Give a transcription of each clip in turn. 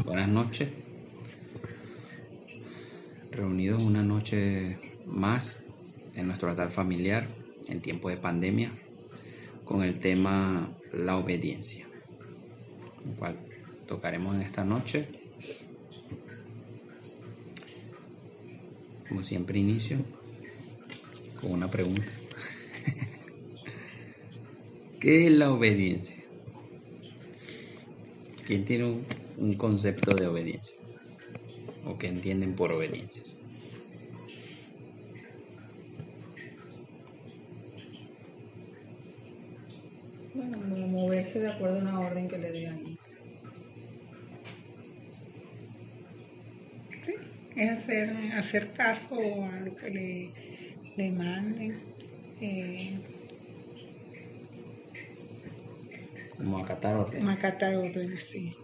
Buenas noches. Reunidos una noche más en nuestro altar familiar en tiempo de pandemia con el tema la obediencia, el cual tocaremos en esta noche. Como siempre inicio con una pregunta. ¿Qué es la obediencia? ¿Quién tiene un concepto de obediencia? ¿O qué entienden por obediencia? Bueno, como moverse de acuerdo a una orden que le digan. Sí, es hacer caso a lo que le manden. Como acatar órdenes. Acatar órdenes, sí.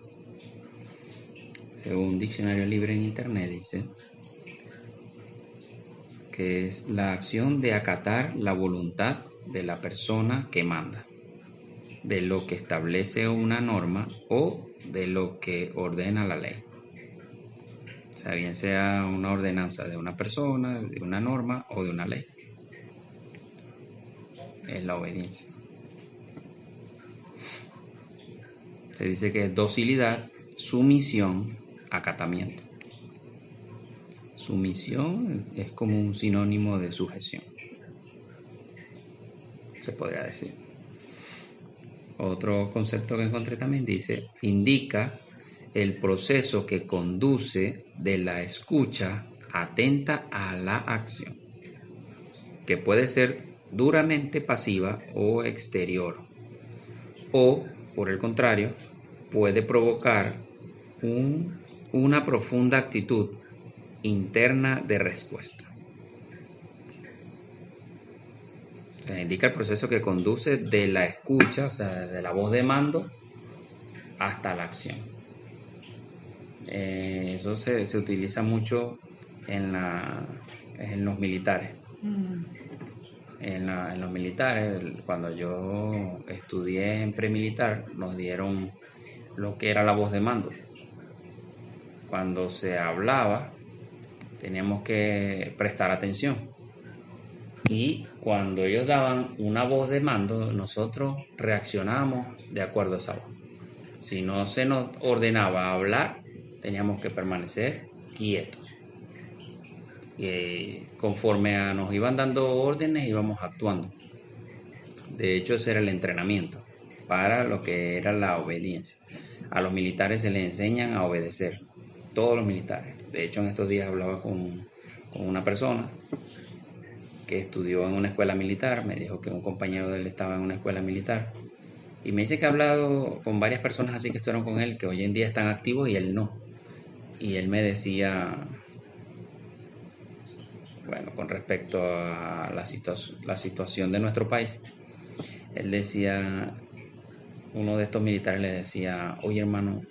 Según un diccionario libre en internet dice que es la acción de acatar la voluntad de la persona que manda, de lo que establece una norma o de lo que ordena la ley. O sea, bien sea una ordenanza de una persona, de una norma o de una ley. Es la obediencia. Se dice que es docilidad, sumisión, acatamiento. Sumisión es como un sinónimo de sujeción, se podría decir. Otro concepto que encontré también dice, indica el proceso que conduce de la escucha atenta a la acción, que puede ser duramente pasiva o exterior, o, por el contrario, puede provocar una profunda actitud interna de respuesta. O sea, indica el proceso que conduce de la escucha, o sea, de la voz de mando, hasta la acción. Eso se utiliza mucho en los militares. En los militares, cuando yo estudié en premilitar, nos dieron lo que era la voz de mando. Cuando se hablaba, teníamos que prestar atención. Y cuando ellos daban una voz de mando, nosotros reaccionábamos de acuerdo a esa voz. Si no se nos ordenaba hablar, teníamos que permanecer quietos. Y conforme nos iban dando órdenes, íbamos actuando. De hecho, ese era el entrenamiento para lo que era la obediencia. A los militares se les enseñan a obedecer, todos los militares. De hecho, en estos días hablaba con una persona que estudió en una escuela militar, me dijo que un compañero de él estaba en una escuela militar, y me dice que ha hablado con varias personas así que estuvieron con él, que hoy en día están activos y él no. Y él me decía, bueno, con respecto a la situación de nuestro país, él decía, uno de estos militares le decía, oye hermano,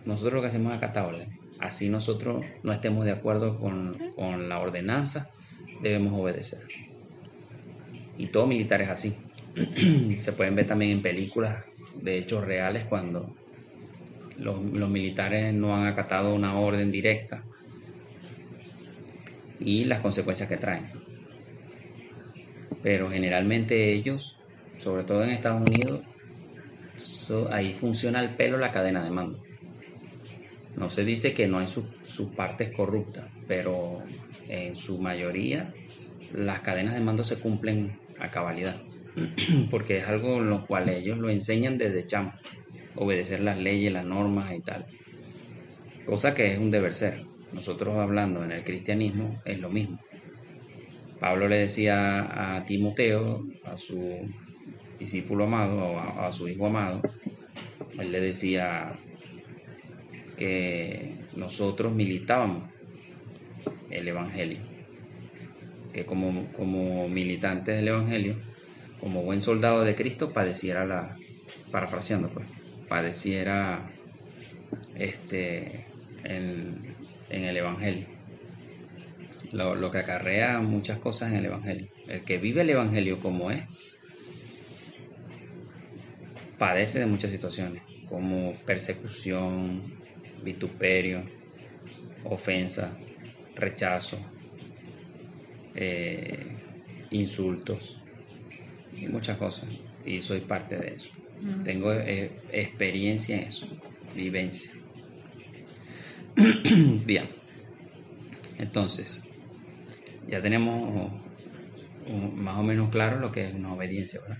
nosotros lo que hacemos es acatar órdenes. Así nosotros no estemos de acuerdo con la ordenanza, debemos obedecer. Y todo militar es así. Se pueden ver también en películas de hechos reales cuando los militares no han acatado una orden directa y las consecuencias que traen. Pero generalmente ellos, sobre todo en Estados Unidos, ahí funciona al pelo la cadena de mando. No se dice que no hay sus partes corruptas, pero en su mayoría las cadenas de mando se cumplen a cabalidad, porque es algo en lo cual ellos lo enseñan desde chamo, obedecer las leyes, las normas y tal, cosa que es un deber ser. Nosotros hablando en el cristianismo es lo mismo. Pablo le decía a Timoteo, a su discípulo amado, o a su hijo amado, él le decía que nosotros militábamos el evangelio, que como militantes del evangelio, como buen soldado de Cristo, padeciera parafraseando pues, padeciera en el evangelio, lo que acarrea muchas cosas en el evangelio. El que vive el evangelio como es, padece de muchas situaciones, como persecución, vituperio, ofensa, rechazo, insultos y muchas cosas. Y soy parte de eso. Tengo experiencia en eso, vivencia. Bien, entonces ya tenemos más o menos claro lo que es una obediencia, ¿verdad?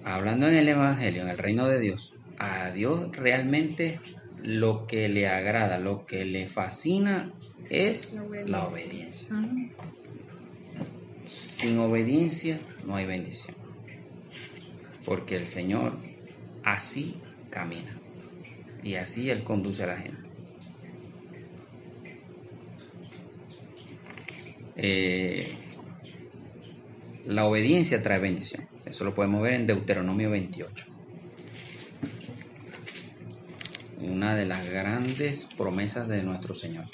Hablando en el Evangelio, en el reino de Dios, a Dios realmente lo que le agrada, lo que le fascina es la obediencia. Sin obediencia no hay bendición, porque el Señor así camina y así Él conduce a la gente. La obediencia trae bendición. Eso lo podemos ver en Deuteronomio 28. Una de las grandes promesas de nuestro Señor.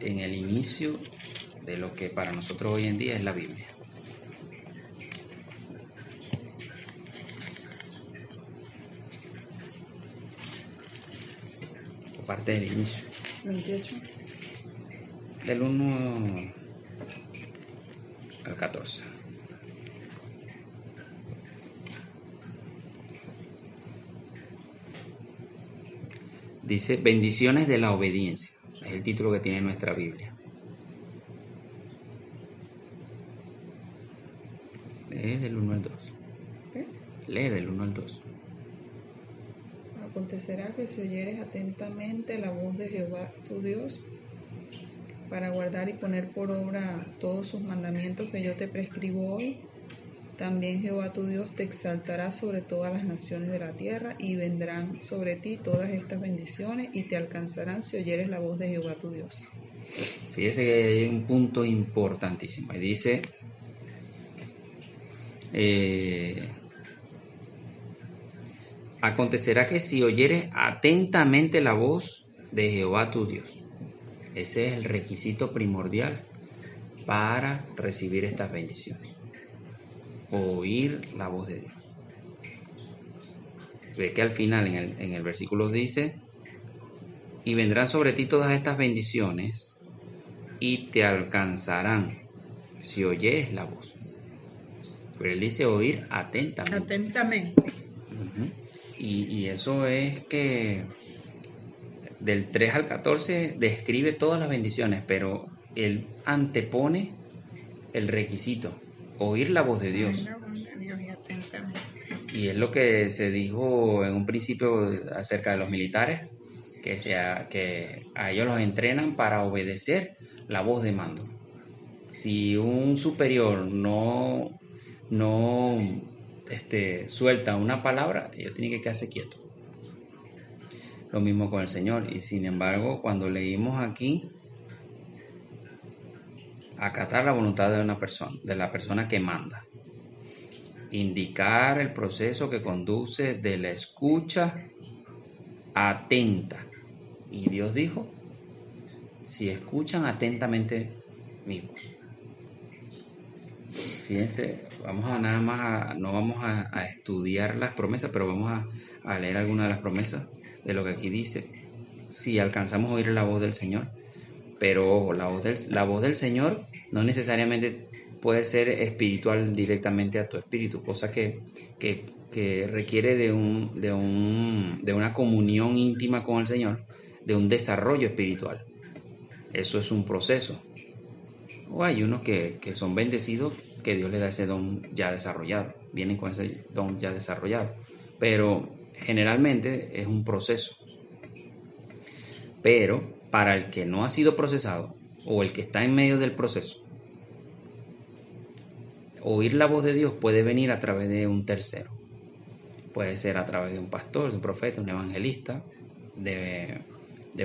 En el inicio de lo que para nosotros hoy en día es la Biblia. Parte del inicio. 28. Del 1 al 14. Dice bendiciones de la obediencia. Es el título que tiene nuestra Biblia. Lee del 1 al 2. ¿Qué? Lee del 1 al 2. Acontecerá que si oyeres atentamente la voz de Jehová tu Dios, para guardar y poner por obra todos sus mandamientos que yo te prescribo hoy, también Jehová tu Dios te exaltará sobre todas las naciones de la tierra, y vendrán sobre ti todas estas bendiciones, y te alcanzarán si oyeres la voz de Jehová tu Dios. Fíjese que hay un punto importantísimo. Y dice, acontecerá que si oyeres atentamente la voz de Jehová tu Dios. Ese es el requisito primordial para recibir estas bendiciones. Oír la voz de Dios. Ve que al final en el versículo dice, y vendrán sobre ti todas estas bendiciones y te alcanzarán si oyes la voz. Pero él dice oír atentamente. Atentamente. Y eso es que del 3 al 14 describe todas las bendiciones, pero él antepone el requisito, oír la voz de Dios. La voz de Dios y atentamente. Y es lo que se dijo en un principio acerca de los militares, que a ellos los entrenan para obedecer la voz de mando. Si un superior no suelta una palabra, ellos tienen que quedarse quietos. Lo mismo con el Señor. Y sin embargo, cuando leímos aquí, acatar la voluntad de una persona, de la persona que manda, indicar el proceso que conduce de la escucha atenta. Y Dios dijo, si escuchan atentamente mi voz. Fíjense, vamos a nada más, no vamos a estudiar las promesas, pero vamos a leer algunas de las promesas de lo que aquí dice. Si alcanzamos a oír la voz del Señor, pero ojo, la voz del Señor no necesariamente puede ser espiritual directamente a tu espíritu, cosa que requiere de una comunión íntima con el Señor, de un desarrollo espiritual. Eso es un proceso. O hay unos que son bendecidos, que Dios les da ese don ya desarrollado, vienen con ese don ya desarrollado, pero generalmente es un proceso. Pero para el que no ha sido procesado o el que está en medio del proceso, oír la voz de Dios puede venir a través de un tercero. Puede ser a través de un pastor, de un profeta, un evangelista, de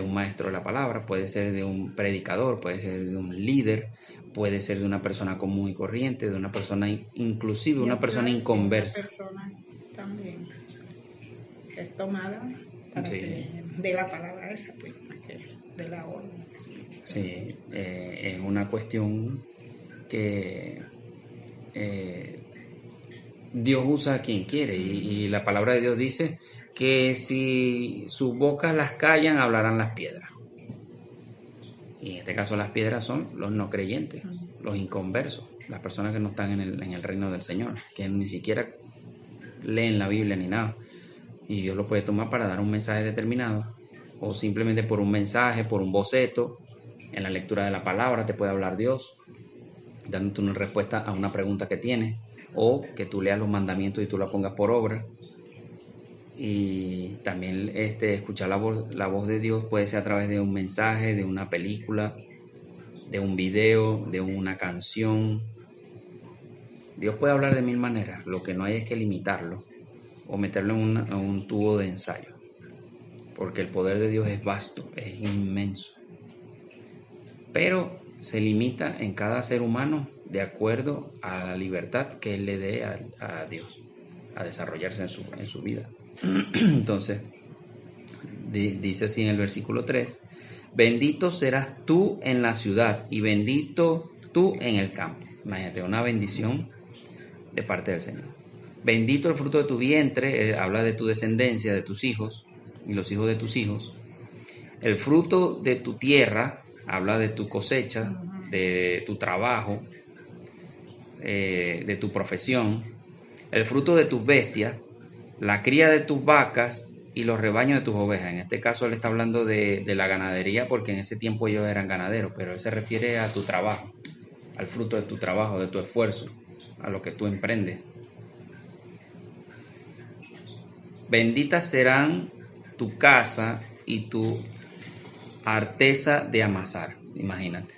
un maestro de la palabra, puede ser de un predicador, puede ser de un líder, puede ser de una persona común y corriente, de una persona inclusive, una persona inconversa. Una persona también que es tomada para Sí. que de la palabra esa, pues, que de la orden. Sí, es una cuestión que Dios usa a quien quiere y la palabra de Dios dice que si sus bocas las callan, hablarán las piedras. Y en este caso las piedras son los no creyentes, los inconversos, las personas que no están en el reino del Señor, que ni siquiera leen la Biblia ni nada. Y Dios lo puede tomar para dar un mensaje determinado, o simplemente por un mensaje, por un boceto, en la lectura de la palabra te puede hablar Dios, dándote una respuesta a una pregunta que tienes, o que tú leas los mandamientos y tú la pongas por obra. Y también escuchar la voz de Dios puede ser a través de un mensaje, de una película, de un video, de una canción. Dios puede hablar de mil maneras, lo que no hay es que limitarlo o meterlo en un tubo de ensayo, porque el poder de Dios es vasto, es inmenso, pero se limita en cada ser humano de acuerdo a la libertad que Él le dé a Dios, a desarrollarse en su vida. Entonces, dice así en el versículo 3, bendito serás tú en la ciudad y bendito tú en el campo. Imagínate, una bendición de parte del Señor. Bendito el fruto de tu vientre, habla de tu descendencia, de tus hijos y los hijos de tus hijos. El fruto de tu tierra, habla de tu cosecha, de tu trabajo, de tu profesión. El fruto de tus bestias, la cría de tus vacas y los rebaños de tus ovejas. En este caso él está hablando de la ganadería, porque en ese tiempo ellos eran ganaderos, pero él se refiere a tu trabajo, al fruto de tu trabajo, de tu esfuerzo, a lo que tú emprendes. Benditas serán tu casa y tu arteza de amasar. Imagínate,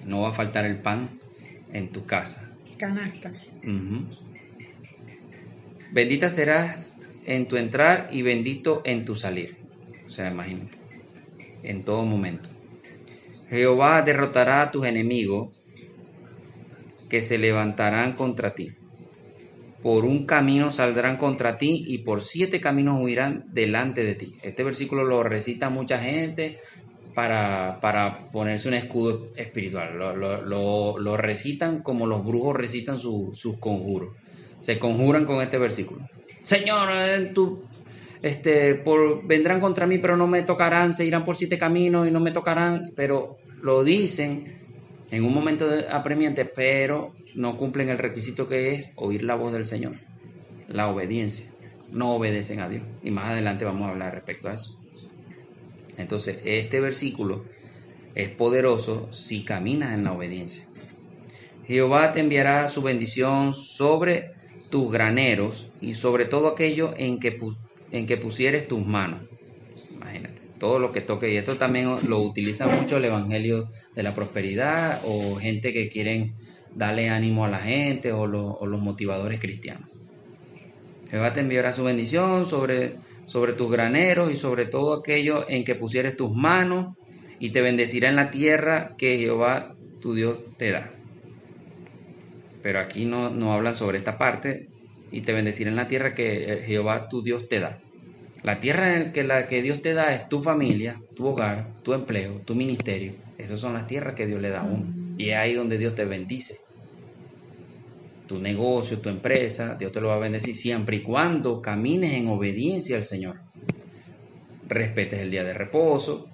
no va a faltar el pan en tu casa. Canasta. Bendita serás en tu entrar y bendito en tu salir. O sea, imagínate, en todo momento. Jehová derrotará a tus enemigos que se levantarán contra ti. Por un camino saldrán contra ti y por 7 caminos huirán delante de ti. Este versículo lo recita mucha gente para ponerse un escudo espiritual. Lo recitan como los brujos recitan sus conjuros. Se conjuran con este versículo. Señor, vendrán contra mí, pero no me tocarán. Se irán por 7 caminos y no me tocarán. Pero lo dicen en un momento apremiante, pero no cumplen el requisito que es oír la voz del Señor, la obediencia. No obedecen a Dios. Y más adelante vamos a hablar respecto a eso. Entonces, este versículo es poderoso si caminas en la obediencia. Jehová te enviará su bendición sobre tus graneros y sobre todo aquello en que pusieres tus manos. Imagínate, todo lo que toque. Y esto también lo utiliza mucho el Evangelio de la Prosperidad o gente que quieren darle ánimo a la gente o los motivadores cristianos. Jehová te enviará su bendición sobre tus graneros y sobre todo aquello en que pusieres tus manos, y te bendecirá en la tierra que Jehová tu Dios te da. Pero aquí no hablan sobre esta parte, y te bendecirá en la tierra que Jehová tu Dios te da. La tierra en la que Dios te da es tu familia, tu hogar, tu empleo, tu ministerio. Esas son las tierras que Dios le da a uno. Y es ahí donde Dios te bendice. Tu negocio, tu empresa, Dios te lo va a bendecir siempre y cuando camines en obediencia al Señor. Respetes el día de reposo,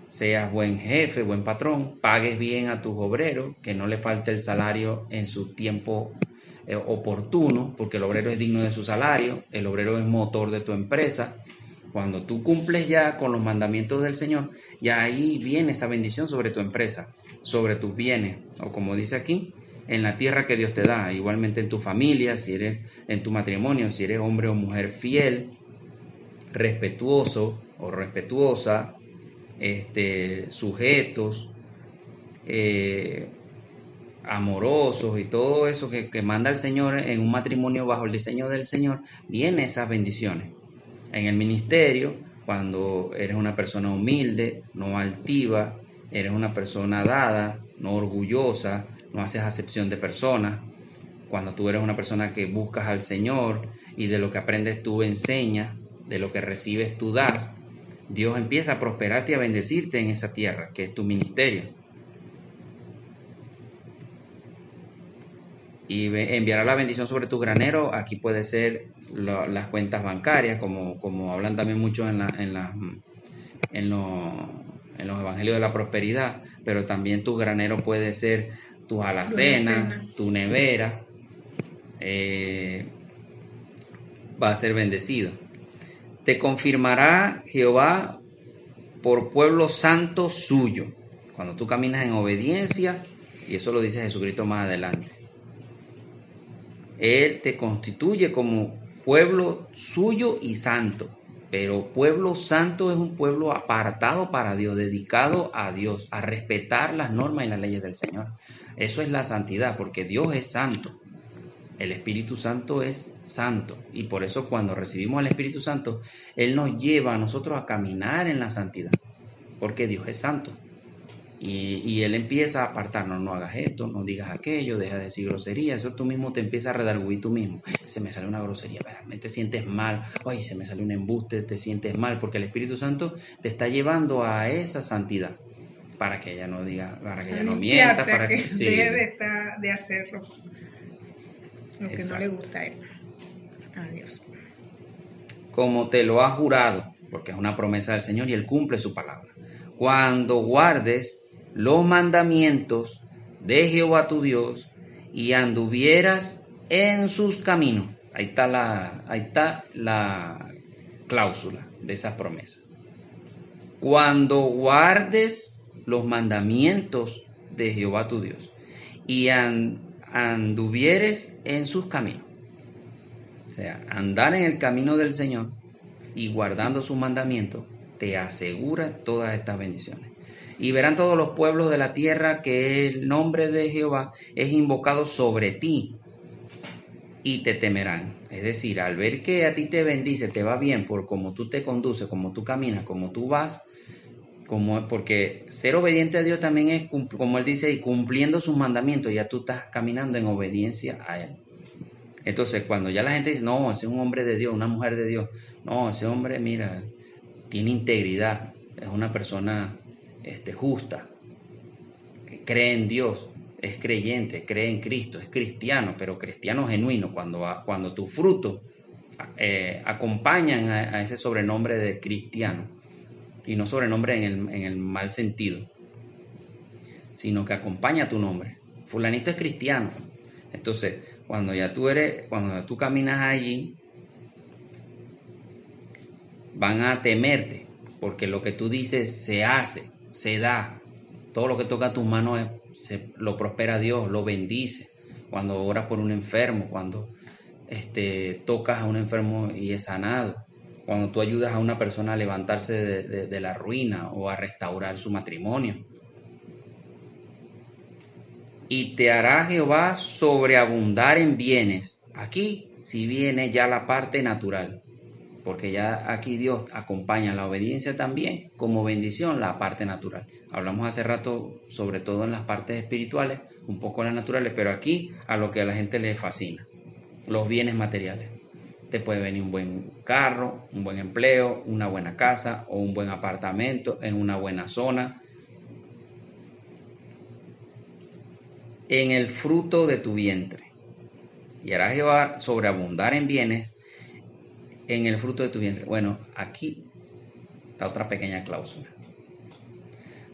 seas buen jefe, buen patrón, pagues bien a tus obreros, que no le falte el salario en su tiempo oportuno, porque el obrero es digno de su salario, el obrero es motor de tu empresa. Cuando tú cumples ya con los mandamientos del Señor, ya ahí viene esa bendición sobre tu empresa, sobre tus bienes, o como dice aquí, en la tierra que Dios te da, igualmente en tu familia, si eres en tu matrimonio, si eres hombre o mujer fiel, respetuoso o respetuosa, sujetos, amorosos y todo eso que manda el Señor en un matrimonio bajo el diseño del Señor, vienen esas bendiciones. En el ministerio, cuando eres una persona humilde, no altiva, eres una persona dada, no orgullosa, no haces acepción de personas. Cuando tú eres una persona que buscas al Señor y de lo que aprendes tú enseñas, de lo que recibes tú das, Dios empieza a prosperarte y a bendecirte en esa tierra, que es tu ministerio. y enviará la bendición sobre tus graneros. Aquí puede ser las cuentas bancarias, como hablan también mucho en los evangelios de la prosperidad, pero también tu granero puede ser tus alacenas, tu nevera, va a ser bendecido. Te confirmará Jehová por pueblo santo suyo, cuando tú caminas en obediencia, y eso lo dice Jesucristo más adelante. Él te constituye como pueblo suyo y santo. Pero pueblo santo es un pueblo apartado para Dios, dedicado a Dios, a respetar las normas y las leyes del Señor. Eso es la santidad, porque Dios es santo. El Espíritu Santo es santo. Y por eso cuando recibimos al Espíritu Santo, Él nos lleva a nosotros a caminar en la santidad. Porque Dios es santo. Y Él empieza a apartarnos, no hagas esto, no digas aquello, deja de decir grosería. Eso tú mismo te empiezas a redarguir tú mismo. Se me sale una grosería, te sientes mal. Ay, se me sale un embuste, te sientes mal. Porque el Espíritu Santo te está llevando a esa santidad. Para que ella no diga, para que ella no mienta. Para que sí, deje de hacerlo lo que no le gusta a él. Adiós. Como te lo ha jurado, porque es una promesa del Señor y Él cumple su palabra. Cuando guardes los mandamientos de Jehová tu Dios y anduvieras en sus caminos. Ahí está la cláusula de esas promesas. Cuando guardes los mandamientos de Jehová tu Dios y anduvieres en sus caminos. O sea, andar en el camino del Señor y guardando sus mandamientos te asegura todas estas bendiciones. Y verán todos los pueblos de la tierra que el nombre de Jehová es invocado sobre ti y te temerán. Es decir, al ver que a ti te bendice, te va bien por cómo tú te conduces, cómo tú caminas, cómo tú vas, porque ser obediente a Dios también es, como Él dice, y cumpliendo sus mandamientos, ya tú estás caminando en obediencia a Él. Entonces, cuando ya la gente dice, no, ese es un hombre de Dios, una mujer de Dios, no, ese hombre, mira, tiene integridad, es una persona justa, cree en Dios, es creyente, cree en Cristo, es cristiano, pero cristiano genuino, cuando tus frutos acompañan a ese sobrenombre de cristiano, y no sobrenombre en el mal sentido, sino que acompaña tu nombre. Fulanito es cristiano. Entonces, cuando tú caminas allí, van a temerte, porque lo que tú dices se hace, se da. Todo lo que toca a tus manos lo prospera Dios, lo bendice. Cuando oras por un enfermo, cuando tocas a un enfermo y es sanado, cuando tú ayudas a una persona a levantarse de la ruina o a restaurar su matrimonio. Y te hará Jehová sobreabundar en bienes. Aquí sí viene ya la parte natural, porque ya aquí Dios acompaña la obediencia también como bendición, la parte natural. Hablamos hace rato sobre todo en las partes espirituales, un poco en las naturales, pero aquí a lo que a la gente le fascina, los bienes materiales. Te puede venir un buen carro, un buen empleo, una buena casa o un buen apartamento en una buena zona. En el fruto de tu vientre. Y hará Jehová sobreabundar en bienes en el fruto de tu vientre. Bueno, aquí está otra pequeña cláusula.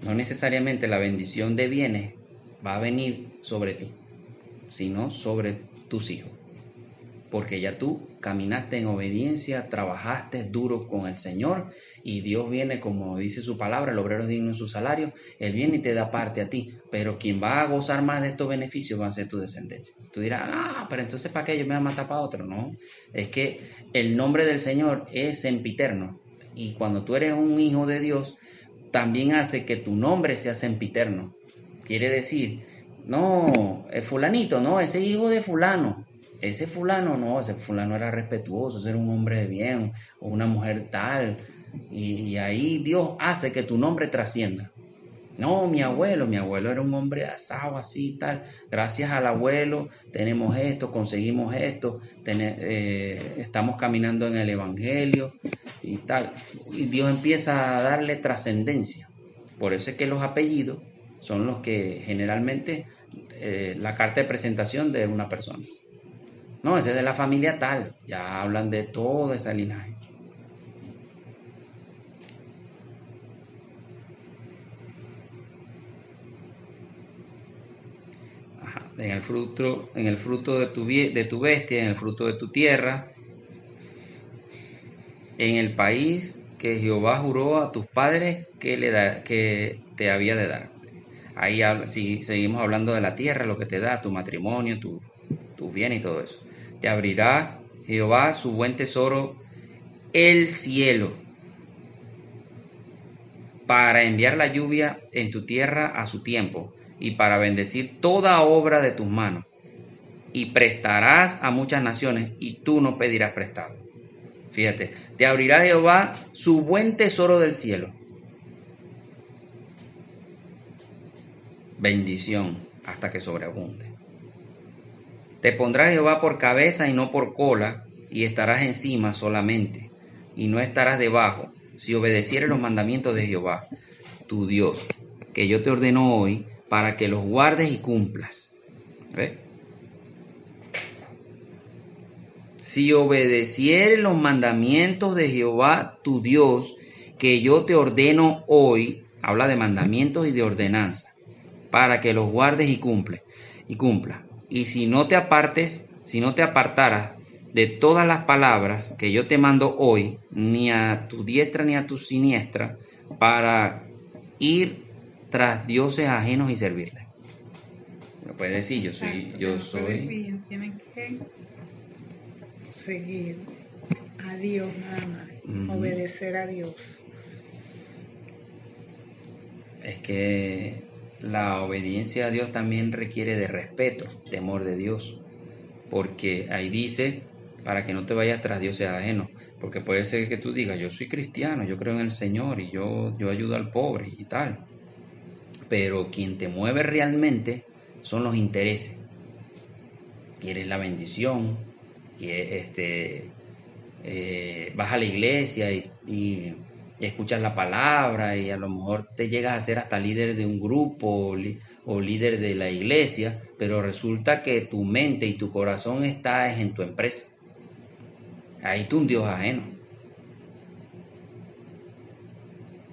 No necesariamente la bendición de bienes va a venir sobre ti, sino sobre tus hijos. Porque ya tú caminaste en obediencia, trabajaste duro con el Señor y Dios viene, como dice su palabra, el obrero es digno de su salario, Él viene y te da parte a ti, pero quien va a gozar más de estos beneficios va a ser tu descendencia. Tú dirás, pero entonces ¿para qué yo me voy a matar para otro? No, es que el nombre del Señor es sempiterno y cuando tú eres un hijo de Dios, también hace que tu nombre sea sempiterno. Quiere decir, no, es fulanito, no, ese hijo de fulano. Ese fulano era respetuoso, ese era un hombre de bien, o una mujer tal, y ahí Dios hace que tu nombre trascienda. No, mi abuelo era un hombre asado, así, tal, gracias al abuelo tenemos esto, conseguimos esto, estamos caminando en el evangelio, y tal, y Dios empieza a darle trascendencia. Por eso es que los apellidos son los que generalmente la carta de presentación de una persona. No, ese es de la familia tal. Ya hablan de todo ese linaje. Ajá. En el fruto de tu bestia, en el fruto de tu tierra, en el país que Jehová juró a tus padres que te había de dar. Ahí si seguimos hablando de la tierra, lo que te da, tu matrimonio, tu bien y todo eso. Te abrirá Jehová su buen tesoro, el cielo, para enviar la lluvia en tu tierra a su tiempo, y para bendecir toda obra de tus manos. Y prestarás a muchas naciones, y tú no pedirás prestado. Fíjate, te abrirá Jehová su buen tesoro del cielo. Bendición hasta que sobreabunde. Te pondrá Jehová por cabeza y no por cola, y estarás encima solamente, y no estarás debajo, si obedecieres los mandamientos de Jehová, tu Dios, que yo te ordeno hoy, para que los guardes y cumplas. ¿Ves? Si obedecieres los mandamientos de Jehová, tu Dios, que yo te ordeno hoy, habla de mandamientos y de ordenanza, para que los guardes y cumpla. Y si no te apartaras de todas las palabras que yo te mando hoy, ni a tu diestra ni a tu siniestra, para ir tras dioses ajenos y servirles. Me puedes decir, yo soy. Tienen que seguir a Dios nada más, obedecer a Dios. Es que la obediencia a Dios también requiere de respeto, temor de Dios, porque ahí dice, para que no te vayas tras dioses ajenos, porque puede ser que tú digas, yo soy cristiano, yo creo en el Señor y yo ayudo al pobre y tal, pero quien te mueve realmente son los intereses. Quieres la bendición, vas a la iglesia y escuchas la palabra y a lo mejor te llegas a ser hasta líder de un grupo o líder de la iglesia, pero resulta que tu mente y tu corazón está en tu empresa. Ahí tú un Dios ajeno.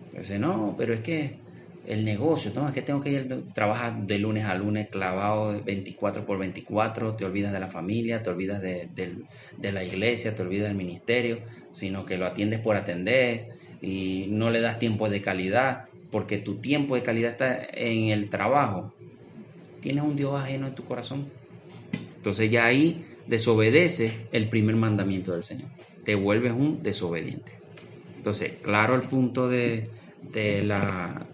Entonces, no, pero es que el negocio, no, es que tengo que ir, trabajar de lunes a lunes clavado 24/24, te olvidas de la familia, te olvidas de la iglesia, te olvidas del ministerio, sino que lo atiendes por atender y no le das tiempo de calidad, porque tu tiempo de calidad está en el trabajo. Tienes un Dios ajeno en tu corazón. Entonces ya ahí desobedece el primer mandamiento del Señor. Te vuelves un desobediente. Entonces, claro el punto de la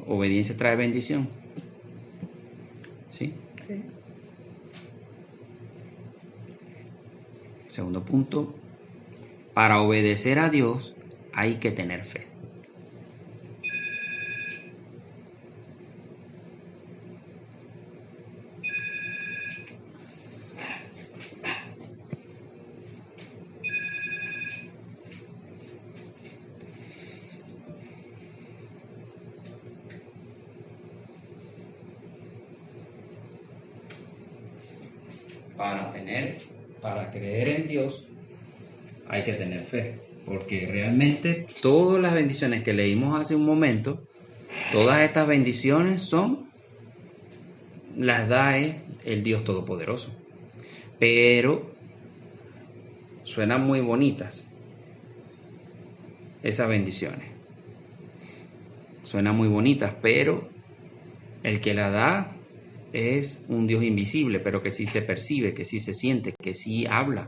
obediencia trae bendición. ¿Sí? Sí. Segundo punto, para obedecer a Dios hay que tener fe. Para creer en Dios hay que tener fe, porque realmente todas las bendiciones que leímos hace un momento, todas estas bendiciones las da el Dios Todopoderoso, pero suenan muy bonitas esas bendiciones, suenan muy bonitas, pero el que la da es un Dios invisible, pero que sí se percibe, que sí se siente, que sí habla,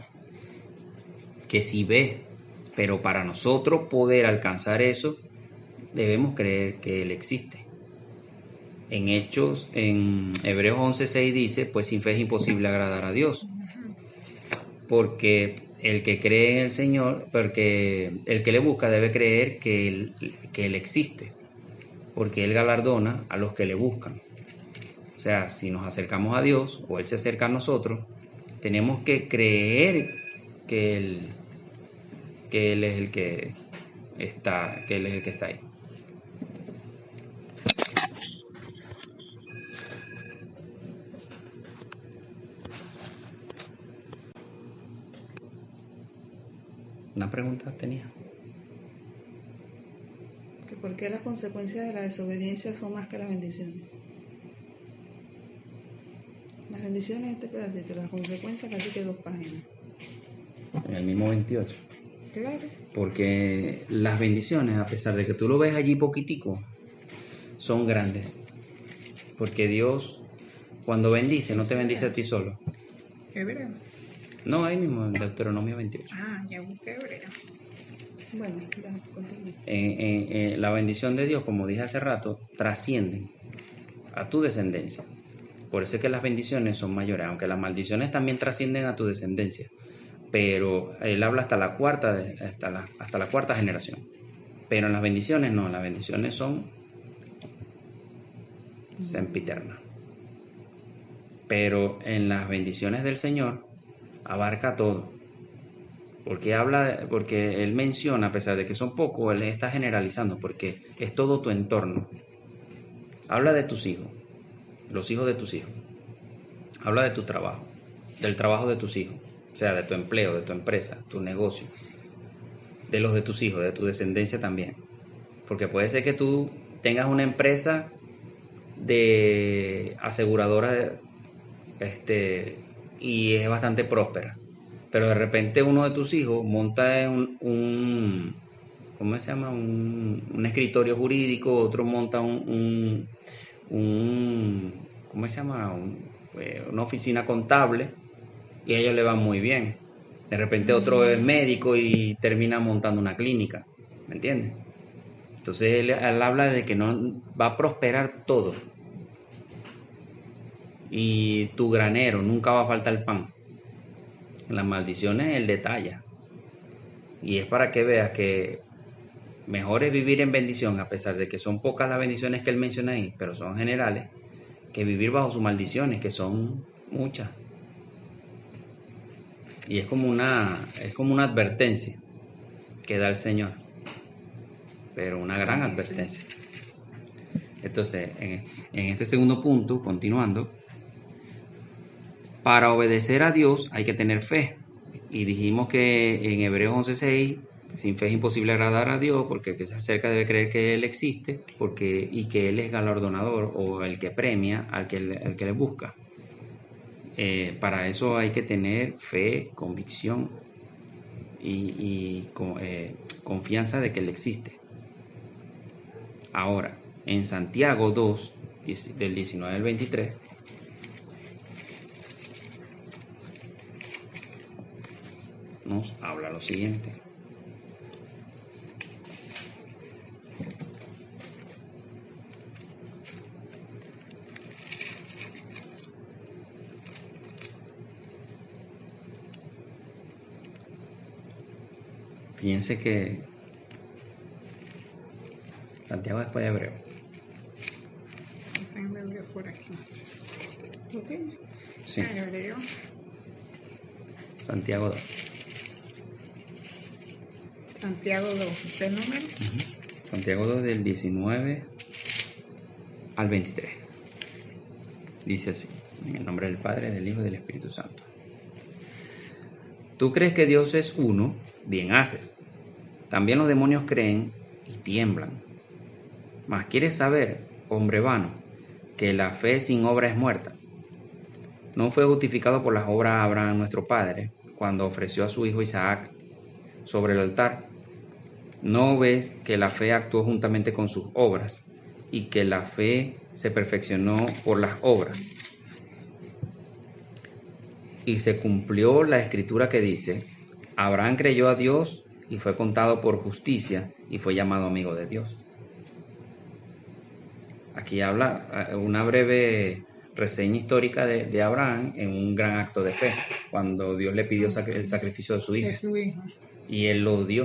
que sí ve. Pero para nosotros poder alcanzar eso, debemos creer que Él existe. En Hebreos 11:6 dice, pues sin fe es imposible agradar a Dios. Porque el que cree en el Señor, porque el que le busca debe creer que Él existe. Porque Él galardona a los que le buscan. O sea, si nos acercamos a Dios o Él se acerca a nosotros, tenemos que creer que Él es el que está, ahí. pregunta tenía? Que ¿por qué las consecuencias de la desobediencia son más que las bendiciones? Las bendiciones, este pedacito, las consecuencias casi que 2 páginas. En el mismo 28. Claro. Porque las bendiciones, a pesar de que tú lo ves allí poquitico, son grandes. Porque Dios, cuando bendice, no te bendice a ti solo. Hebreo. No, ahí mismo en Deuteronomio 28. Ah, ya busqué hebreo. Bueno, ya continúo. La bendición de Dios, como dije hace rato, trasciende a tu descendencia. Por eso es que las bendiciones son mayores, aunque las maldiciones también trascienden a tu descendencia. Pero él habla hasta la cuarta generación. Pero en las bendiciones no, las bendiciones son sempiternas. Pero en las bendiciones del Señor abarca todo. Porque él menciona, a pesar de que son pocos, él está generalizando, porque es todo tu entorno. Habla de tus hijos, los hijos de tus hijos. Habla de tu trabajo, del trabajo de tus hijos, o sea, de tu empleo, de tu empresa, tu negocio, de los de tus hijos, de tu descendencia también. Porque puede ser que tú tengas una empresa de aseguradora y es bastante próspera, pero de repente uno de tus hijos monta ¿cómo se llama? Un escritorio jurídico, otro monta ¿cómo se llama? Una oficina contable y a ellos le va muy bien. De repente otro es médico y termina montando una clínica, ¿me entiendes? Entonces él habla de que no va a prosperar todo. Y tu granero, nunca va a faltar el pan. Las maldiciones él detalla. Y es para que veas que mejor es vivir en bendición, a pesar de que son pocas las bendiciones que él menciona ahí, pero son generales, que vivir bajo sus maldiciones, que son muchas. Y es como una advertencia que da el Señor, pero una gran advertencia. Entonces, en este segundo punto, continuando, para obedecer a Dios hay que tener fe. Y dijimos que en Hebreos 11:6, sin fe es imposible agradar a Dios, porque el que se acerca debe creer que Él existe y que Él es galardonador o el que premia al que le busca. Para eso hay que tener fe, convicción y confianza de que Él existe. Ahora, en Santiago 2, del 19 al 23, nos habla lo siguiente. Fíjense que Santiago después de Hebreo. Tengo hebreo por aquí. ¿Lo tienes? Sí. Ah, hebreo. Santiago 2. Santiago 2. ¿Qué número? Santiago 2 del 19 al 23. Dice así, en el nombre del Padre, del Hijo y del Espíritu Santo. Tú crees que Dios es uno, bien haces. También los demonios creen y tiemblan. Mas quieres saber, hombre vano, que la fe sin obra es muerta. No fue justificado por las obras Abraham nuestro padre, cuando ofreció a su hijo Isaac sobre el altar. ¿No ves que la fe actuó juntamente con sus obras y que la fe se perfeccionó por las obras? Y se cumplió la escritura que dice, Abraham creyó a Dios y fue contado por justicia y fue llamado amigo de Dios. Aquí habla una breve reseña histórica de Abraham en un gran acto de fe, cuando Dios le pidió el sacrificio de su hijo. De su hijo. Y él lo dio.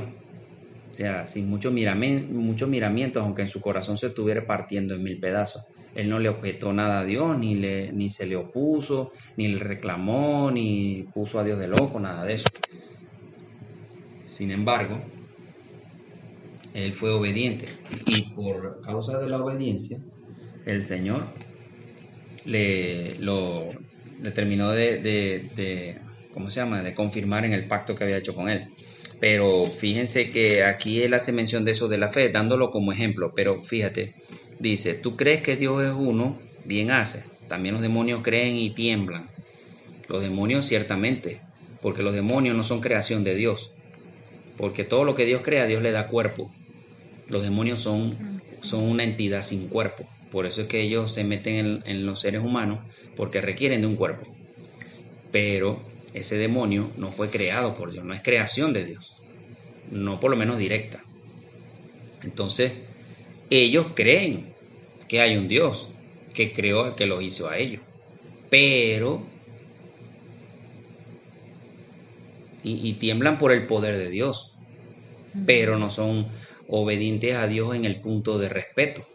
O sea, sin muchos miramientos, aunque en su corazón se estuviera partiendo en 1000 pedazos. Él no le objetó nada a Dios, ni se le opuso, ni le reclamó, ni puso a Dios de loco, nada de eso. Sin embargo, él fue obediente. Y por causa de la obediencia, el Señor le terminó ¿cómo se llama?, de confirmar en el pacto que había hecho con él. Pero fíjense que aquí él hace mención de eso de la fe, dándolo como ejemplo. Pero fíjate, dice, tú crees que Dios es uno, bien hace. También los demonios creen y tiemblan. Los demonios ciertamente, porque los demonios no son creación de Dios. Porque todo lo que Dios crea, Dios le da cuerpo. Los demonios son una entidad sin cuerpo. Por eso es que ellos se meten en los seres humanos, porque requieren de un cuerpo. Pero ese demonio no fue creado por Dios, no es creación de Dios, no por lo menos directa. Entonces, ellos creen que hay un Dios que creó, que los hizo a ellos, pero y tiemblan por el poder de Dios, pero no son obedientes a Dios en el punto de respeto.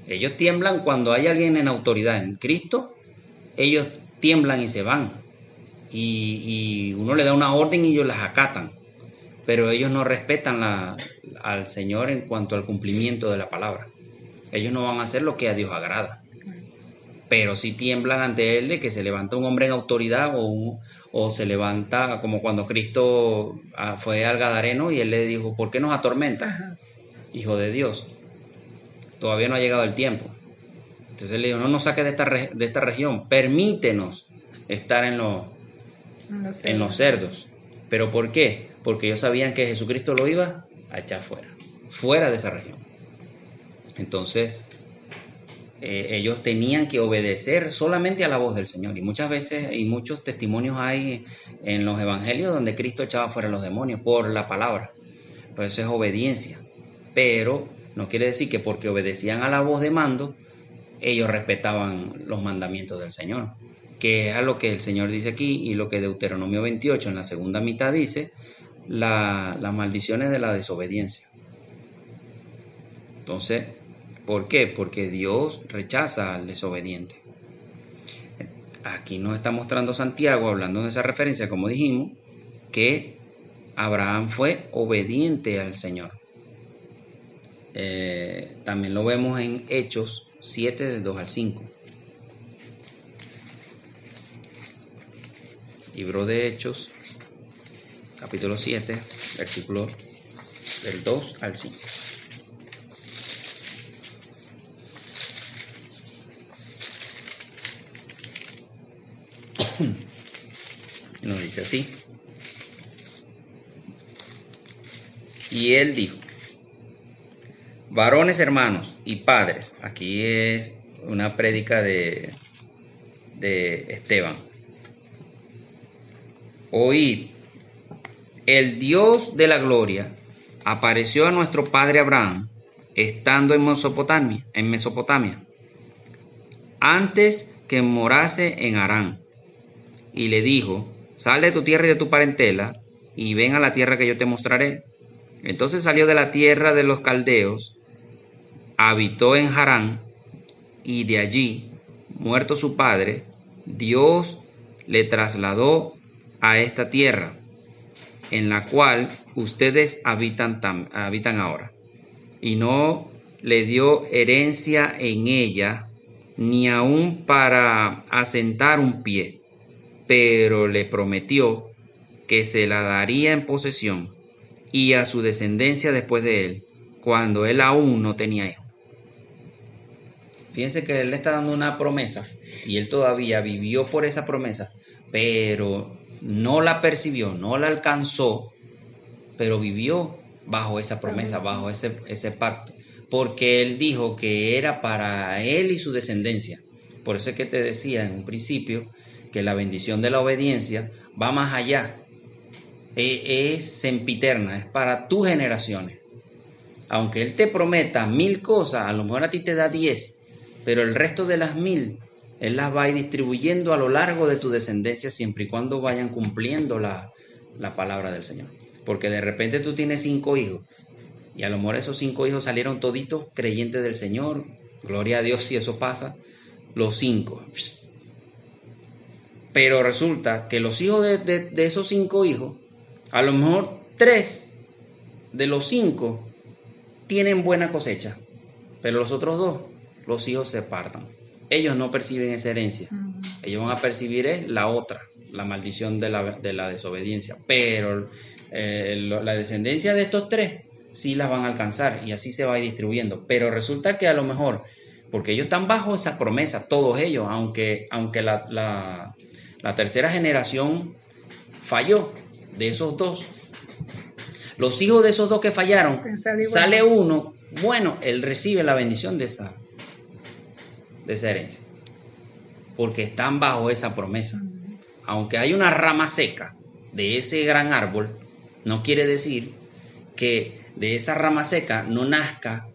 Ellos tiemblan cuando hay alguien en autoridad en Cristo, ellos tiemblan y se van. Y uno le da una orden y ellos las acatan, pero ellos no respetan al Señor en cuanto al cumplimiento de la palabra. Ellos no van a hacer lo que a Dios agrada, pero sí tiemblan ante Él de que se levanta un hombre en autoridad o se levanta como cuando Cristo fue al Gadareno y Él le dijo, ¿por qué nos atormentas, Hijo de Dios? Todavía no ha llegado el tiempo. Entonces Él le dijo, no nos saques de esta región, permítenos estar en los cerdos. ¿Pero por qué? Porque ellos sabían que Jesucristo lo iba a echar fuera de esa región. Entonces, ellos tenían que obedecer solamente a la voz del Señor. Y muchas veces, y muchos testimonios hay en los evangelios donde Cristo echaba fuera a los demonios por la palabra. Pues eso es obediencia. Pero no quiere decir que porque obedecían a la voz de mando, ellos respetaban los mandamientos del Señor, que es a lo que el Señor dice aquí y lo que Deuteronomio 28 en la segunda mitad dice, las maldiciones de la desobediencia. Entonces, ¿por qué? Porque Dios rechaza al desobediente. Aquí nos está mostrando Santiago, hablando de esa referencia, como dijimos, que Abraham fue obediente al Señor. También lo vemos en Hechos 7, del 2 al 5. Libro de Hechos, capítulo 7, versículo del 2 al 5. Nos dice así. Y él dijo, varones hermanos y padres, aquí es una prédica de Esteban. Oíd, el Dios de la gloria apareció a nuestro padre Abraham estando en Mesopotamia, antes que morase en Harán, y le dijo, sal de tu tierra y de tu parentela, y ven a la tierra que yo te mostraré. Entonces salió de la tierra de los caldeos, habitó en Harán, y de allí, muerto su padre, Dios le trasladó a esta tierra, en la cual ustedes habitan ahora, y no le dio herencia en ella, ni aun para asentar un pie, pero le prometió que se la daría en posesión, y a su descendencia después de él, cuando él aún no tenía hijos. Fíjense que él le está dando una promesa, y él todavía vivió por esa promesa, pero no la percibió, no la alcanzó, pero vivió bajo esa promesa, bajo ese pacto, porque él dijo que era para él y su descendencia. Por eso es que te decía en un principio que la bendición de la obediencia va más allá, es sempiterna, es para tus generaciones. Aunque él te prometa 1000 cosas, a lo mejor a ti te da 10, pero el resto de las 1000 él las va a ir distribuyendo a lo largo de tu descendencia, siempre y cuando vayan cumpliendo la palabra del Señor. Porque de repente tú tienes 5 hijos, y a lo mejor esos 5 hijos salieron toditos creyentes del Señor. Gloria a Dios si eso pasa, los 5. Pero resulta que los hijos de esos 5 hijos, a lo mejor 3 de los 5 tienen buena cosecha, pero los otros 2, los hijos se apartan. Ellos no perciben esa herencia. Ellos van a percibir la otra, la maldición de la desobediencia, pero la descendencia de estos tres sí las van a alcanzar y así se va a ir distribuyendo. Pero resulta que a lo mejor, porque ellos están bajo esa promesa, todos ellos, aunque la tercera generación falló de esos dos, los hijos de esos dos que fallaron, sale uno, bueno, él recibe la bendición de esa herencia, porque están bajo esa promesa. Aunque hay una rama seca de ese gran árbol, no quiere decir que de esa rama seca no nazca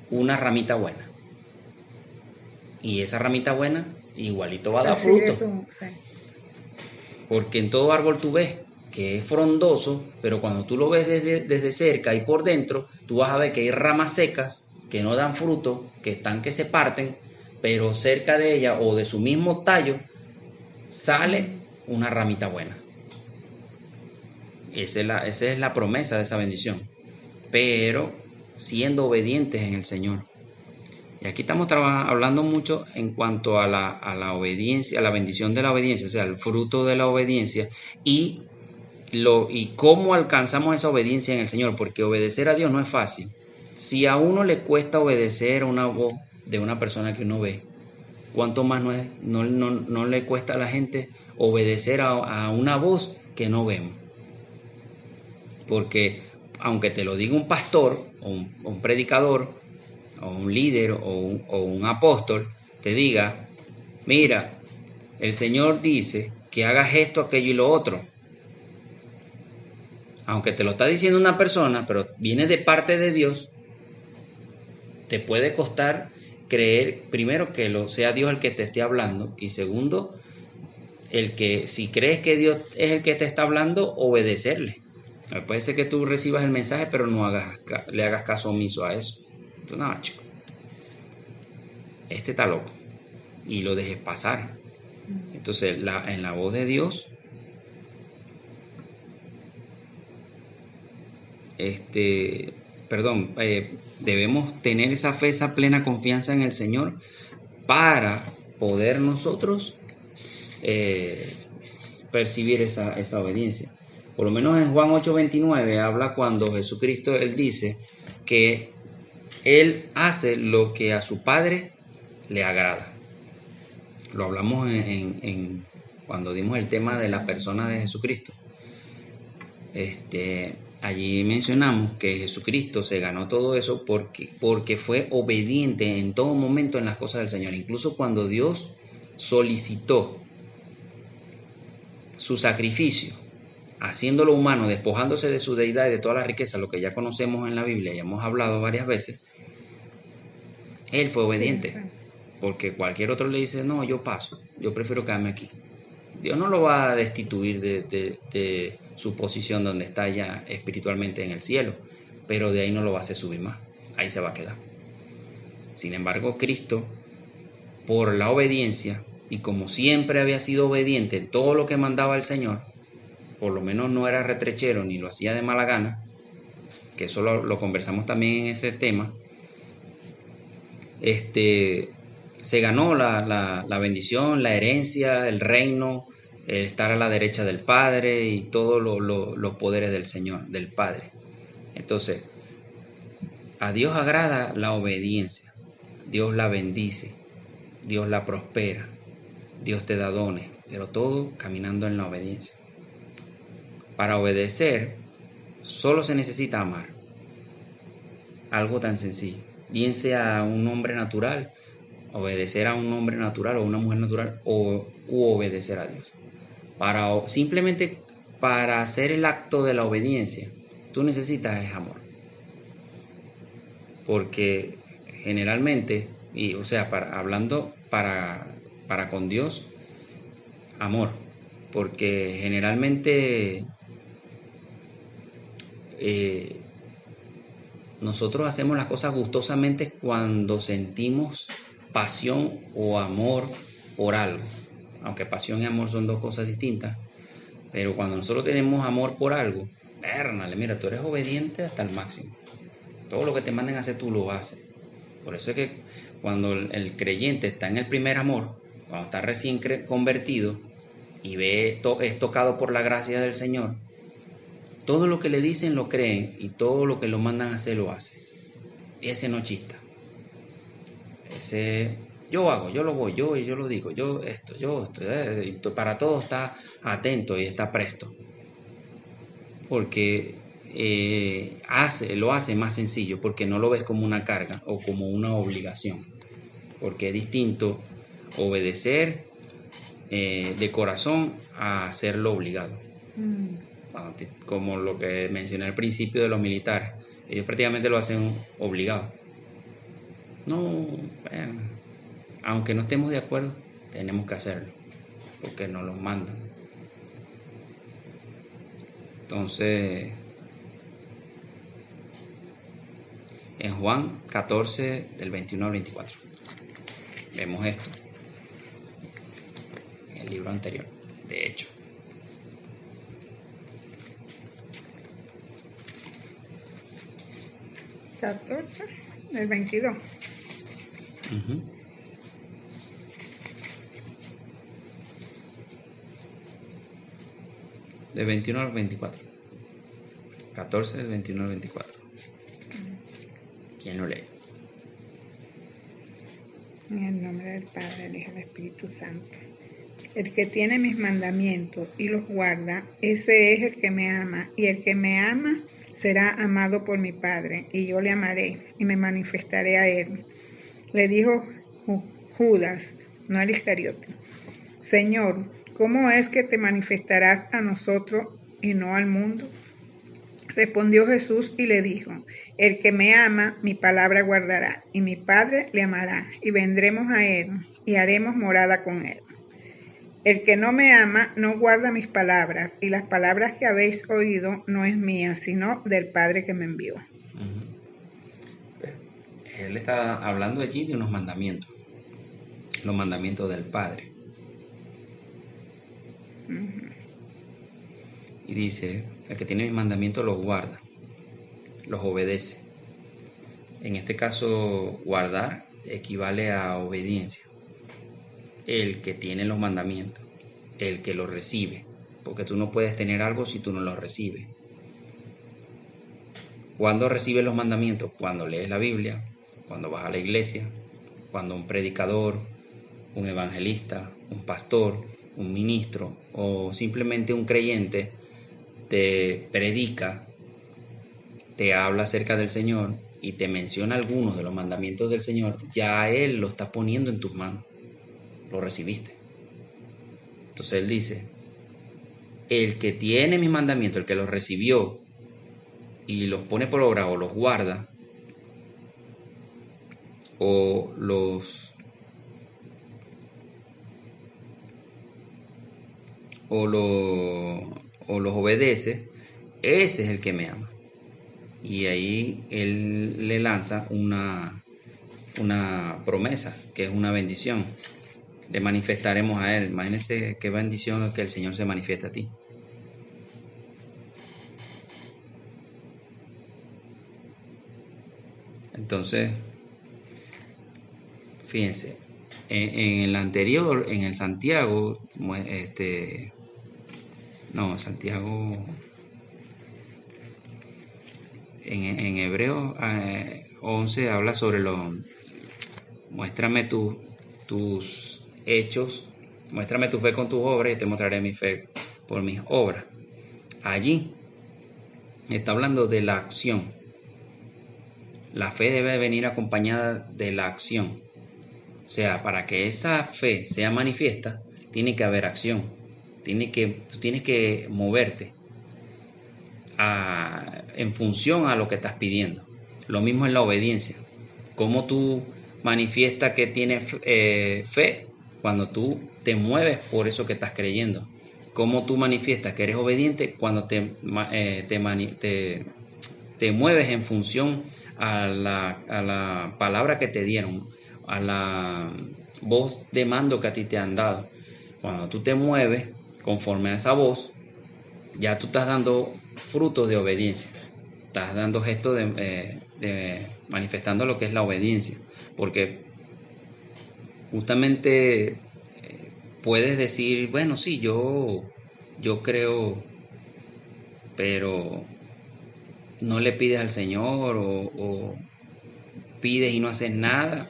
una ramita buena. Y esa ramita buena igualito va a dar fruto. Porque en todo árbol tú ves que es frondoso, pero cuando tú lo ves desde cerca y por dentro, tú vas a ver que hay ramas secas que no dan fruto, que se parten, pero cerca de ella o de su mismo tallo sale una ramita buena. Esa es la promesa de esa bendición, pero siendo obedientes en el Señor. Y aquí estamos hablando mucho en cuanto a la obediencia, a la bendición de la obediencia, o sea, el fruto de la obediencia y cómo alcanzamos esa obediencia en el Señor, porque obedecer a Dios no es fácil. Si a uno le cuesta obedecer a una voz de una persona que uno ve, ¿cuánto más no le cuesta a la gente obedecer a una voz que no vemos? Porque aunque te lo diga un pastor o un predicador o un líder o un apóstol, te diga, mira, el Señor dice que hagas esto, aquello y lo otro. Aunque te lo está diciendo una persona, pero viene de parte de Dios, te puede costar creer, primero, que sea Dios el que te esté hablando, y segundo, si crees que Dios es el que te está hablando, obedecerle. Puede ser que tú recibas el mensaje, pero no le hagas caso omiso a eso. Entonces, no, chico, este está loco, y lo dejes pasar. Entonces, en la voz de Dios, debemos tener esa fe, esa plena confianza en el Señor para poder nosotros percibir esa obediencia. Por lo menos en Juan 8:29 habla cuando Jesucristo, Él dice que Él hace lo que a su Padre le agrada. Lo hablamos cuando dimos el tema de la persona de Jesucristo. Allí mencionamos que Jesucristo se ganó todo eso porque fue obediente en todo momento en las cosas del Señor. Incluso cuando Dios solicitó su sacrificio, haciéndolo humano, despojándose de su deidad y de toda la riqueza, lo que ya conocemos en la Biblia y hemos hablado varias veces, Él fue obediente. Porque cualquier otro le dice, no, yo paso, yo prefiero quedarme aquí. Dios no lo va a destituir de su posición donde está ya espiritualmente en el cielo, pero de ahí no lo va a hacer subir más, ahí se va a quedar. Sin embargo, Cristo, por la obediencia, y como siempre había sido obediente en todo lo que mandaba el Señor, por lo menos no era retrechero ni lo hacía de mala gana, que eso lo conversamos también en ese tema, se ganó la bendición, la herencia, el reino, el estar a la derecha del Padre y todos los poderes del Señor, del Padre. Entonces, a Dios agrada la obediencia, Dios la bendice, Dios la prospera, Dios te da dones, pero todo caminando en la obediencia. Para obedecer, solo se necesita amar. Algo tan sencillo. Bien sea un hombre natural, obedecer a un hombre natural o una mujer natural, u obedecer a Dios. Simplemente para hacer el acto de la obediencia, tú necesitas es amor. Porque generalmente, hablando para con Dios, amor. Porque generalmente nosotros hacemos las cosas gustosamente cuando sentimos pasión o amor por algo. Aunque pasión y amor son dos cosas distintas. Pero cuando nosotros tenemos amor por algo, mira, tú eres obediente hasta el máximo. Todo lo que te manden a hacer, tú lo haces. Por eso es que cuando el creyente está en el primer amor, cuando está recién convertido, y es tocado por la gracia del Señor, todo lo que le dicen lo creen y todo lo que lo mandan a hacer lo hace. Ese no chista. Ese yo hago, yo lo voy, yo lo digo, yo esto, y para todo está atento y está presto. Porque lo hace más sencillo, porque no lo ves como una carga o como una obligación. Porque es distinto obedecer de corazón a hacerlo obligado. Como lo que mencioné al principio de los militares, ellos prácticamente lo hacen obligado. No, bueno, aunque no estemos de acuerdo, tenemos que hacerlo, porque nos lo mandan. Entonces, en Juan 14, del 21 al 24, vemos esto, en el libro anterior, de hecho. ¿14? Del 22. Del 21 al 24. 14 del 21 al 24. ¿Quién lo lee? En el nombre del Padre, del Hijo y del Espíritu Santo. El que tiene mis mandamientos y los guarda, ese es el que me ama, y el que me ama será amado por mi Padre, y yo le amaré y me manifestaré a él. Le dijo Judas, no el Iscariote: Señor, ¿cómo es que te manifestarás a nosotros y no al mundo? Respondió Jesús y le dijo: El que me ama, mi palabra guardará, y mi Padre le amará, y vendremos a él, y haremos morada con él. El que no me ama, no guarda mis palabras, y las palabras que habéis oído no es mía, sino del Padre que me envió. Él está hablando allí de unos mandamientos, los mandamientos del Padre. Y dice, el que tiene mis mandamientos los guarda, los obedece. En este caso, guardar equivale a obediencia. El que tiene los mandamientos, el que los recibe, porque tú no puedes tener algo si tú no los recibes. ¿Cuándo recibes los mandamientos? Cuando lees la Biblia, cuando vas a la iglesia, cuando un predicador, un evangelista, un pastor, un ministro o simplemente un creyente te predica, te habla acerca del Señor y te menciona algunos de los mandamientos del Señor, ya Él lo está poniendo en tus manos, lo recibiste. Entonces Él dice, el que tiene mis mandamientos, el que los recibió y los pone por obra o los guarda o los obedece, ese es el que me ama. Y ahí Él le lanza una promesa, que es una bendición. Le manifestaremos a Él. Imagínense qué bendición es que el Señor se manifiesta a ti. Entonces, fíjense, en el anterior, en el Santiago, Santiago, en Hebreos 11 habla sobre muéstrame tus hechos, muéstrame tu fe con tus obras y te mostraré mi fe por mis obras. Allí está hablando de la acción. La fe debe venir acompañada de la acción. O sea, para que esa fe sea manifiesta, tiene que haber acción. Tú tienes que moverte en función a lo que estás pidiendo. Lo mismo en la obediencia. ¿Cómo tú manifiestas que tienes fe? Cuando tú te mueves por eso que estás creyendo. ¿Cómo tú manifiestas que eres obediente? Cuando te mueves en función a la palabra que te dieron, a la voz de mando que a ti te han dado. Cuando tú te mueves conforme a esa voz, ya tú estás dando frutos de obediencia, estás dando gestos de manifestando lo que es la obediencia, porque justamente puedes decir, bueno, sí, yo creo, pero no le pides al Señor o pides y no haces nada,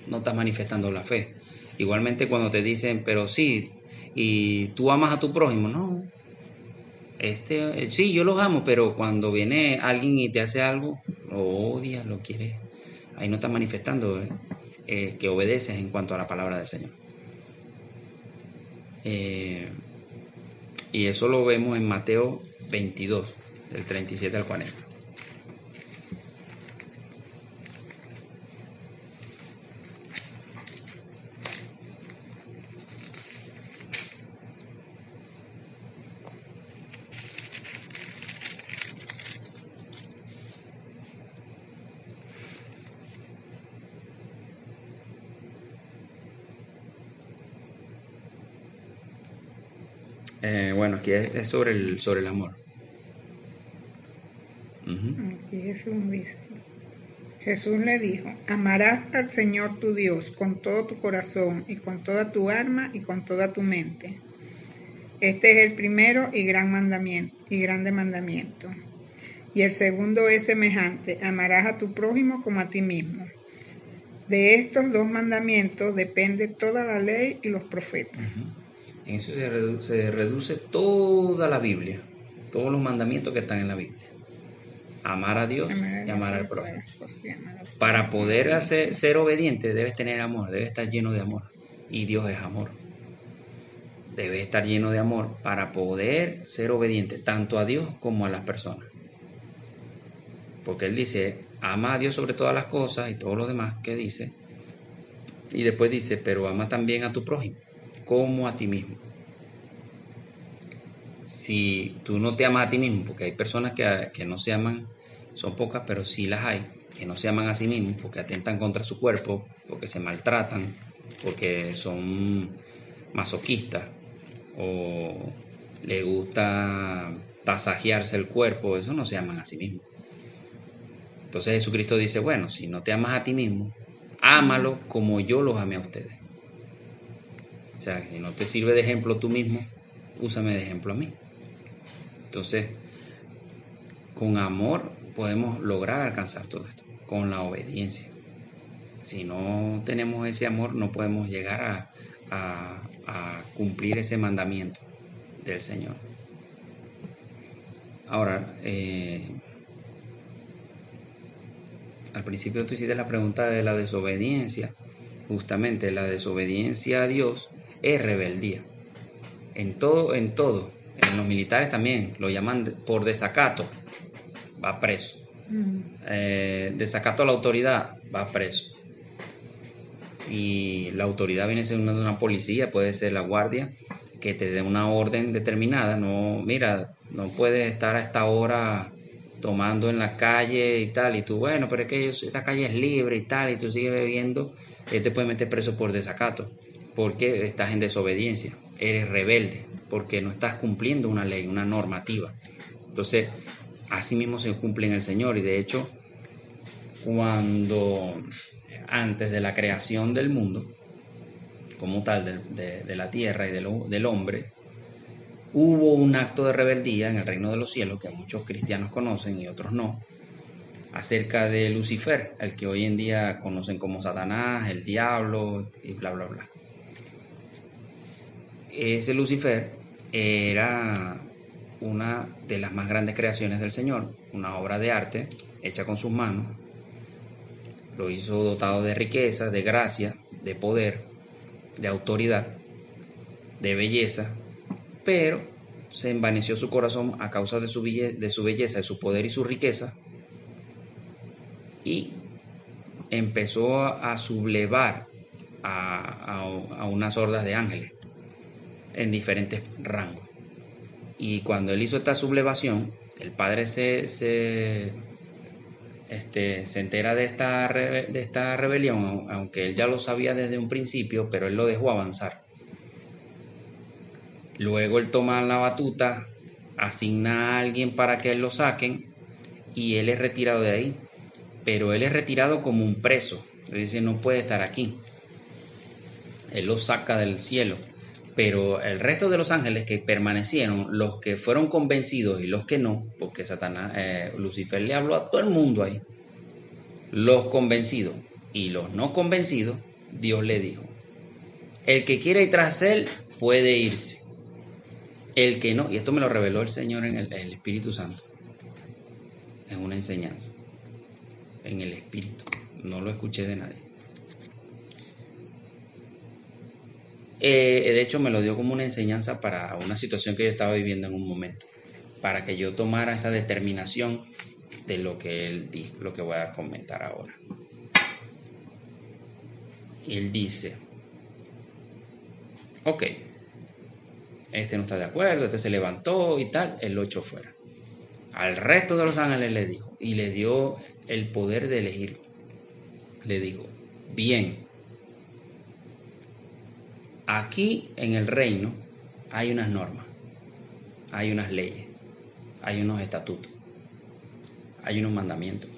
no estás manifestando la fe. Igualmente cuando te dicen, pero sí, y tú amas a tu prójimo, no. Sí, yo los amo, pero cuando viene alguien y te hace algo, lo odias, lo quieres, ahí no estás manifestando que obedeces en cuanto a la palabra del Señor. Y eso lo vemos en Mateo 22, del 37 al 40. Bueno, aquí es sobre el amor. Aquí Jesús dice, Jesús le dijo, amarás al Señor tu Dios con todo tu corazón y con toda tu alma y con toda tu mente. Este es el primero y grande mandamiento. Y el segundo es semejante, amarás a tu prójimo como a ti mismo. De estos dos mandamientos depende toda la ley y los profetas. En eso se reduce toda la Biblia, todos los mandamientos que están en la Biblia. Amar a Dios y amar al prójimo. Para poder ser obediente debes tener amor, debes estar lleno de amor. Y Dios es amor. Debes estar lleno de amor para poder ser obediente tanto a Dios como a las personas. Porque Él dice, ama a Dios sobre todas las cosas y todo lo demás que dice. Y después dice, pero ama también a tu prójimo, como a ti mismo. Si tú no te amas a ti mismo, porque hay personas que no se aman, son pocas, pero sí las hay, que no se aman a sí mismos, porque atentan contra su cuerpo, porque se maltratan, porque son masoquistas, o les gusta tasajearse el cuerpo, eso no se aman a sí mismos. Entonces Jesucristo dice, bueno, si no te amas a ti mismo, ámalo como yo los amé a ustedes. O sea, si no te sirve de ejemplo tú mismo, úsame de ejemplo a mí. Entonces, con amor podemos lograr alcanzar todo esto, con la obediencia. Si no tenemos ese amor, no podemos llegar a cumplir ese mandamiento del Señor. Ahora, al principio tú hiciste la pregunta de la desobediencia. Justamente la desobediencia a Dios es rebeldía. En todo. En los militares también lo llaman por desacato, va preso. Desacato a la autoridad, va preso. Y la autoridad viene siendo una policía, puede ser la guardia, que te dé una orden determinada. No, mira, no puedes estar a esta hora tomando en la calle y tal, y tú, bueno, pero es que esta calle es libre y tal, y tú sigues bebiendo, te puede meter preso por desacato, porque estás en desobediencia, eres rebelde, porque no estás cumpliendo una ley, una normativa. Entonces, así mismo se cumple en el Señor, y de hecho, cuando antes de la creación del mundo, como tal, de la tierra y del hombre, hubo un acto de rebeldía en el reino de los cielos, que muchos cristianos conocen y otros no, acerca de Lucifer, el que hoy en día conocen como Satanás, el diablo y bla, bla, bla. Ese Lucifer era una de las más grandes creaciones del Señor, una obra de arte hecha con sus manos. Lo hizo dotado de riqueza, de gracia, de poder, de autoridad, de belleza, pero se envaneció su corazón a causa de su belleza, de su poder y su riqueza, y empezó a sublevar a unas hordas de ángeles en diferentes rangos. Y cuando él hizo esta sublevación, el Padre se entera de esta rebelión, aunque él ya lo sabía desde un principio, pero él lo dejó avanzar. Luego él toma la batuta, asigna a alguien para que él lo saquen, y él es retirado de ahí. Pero él es retirado como un preso. Él dice, no puede estar aquí. Él lo saca del cielo Pero el resto de los ángeles que permanecieron, los que fueron convencidos y los que no, porque Lucifer le habló a todo el mundo ahí, los convencidos y los no convencidos, Dios le dijo, el que quiera ir tras él puede irse, el que no, y esto me lo reveló el Señor en el Espíritu Santo, en una enseñanza, en el Espíritu, no lo escuché de nadie. De hecho me lo dio como una enseñanza para una situación que yo estaba viviendo en un momento, para que yo tomara esa determinación de lo que él dijo, lo que voy a comentar ahora. Él dice, ok, este no está de acuerdo, este se levantó y tal, él lo echó fuera. Al resto de los ángeles le dijo, y le dio el poder de elegir. Le dijo, bien, aquí en el reino hay unas normas, hay unas leyes, hay unos estatutos, hay unos mandamientos.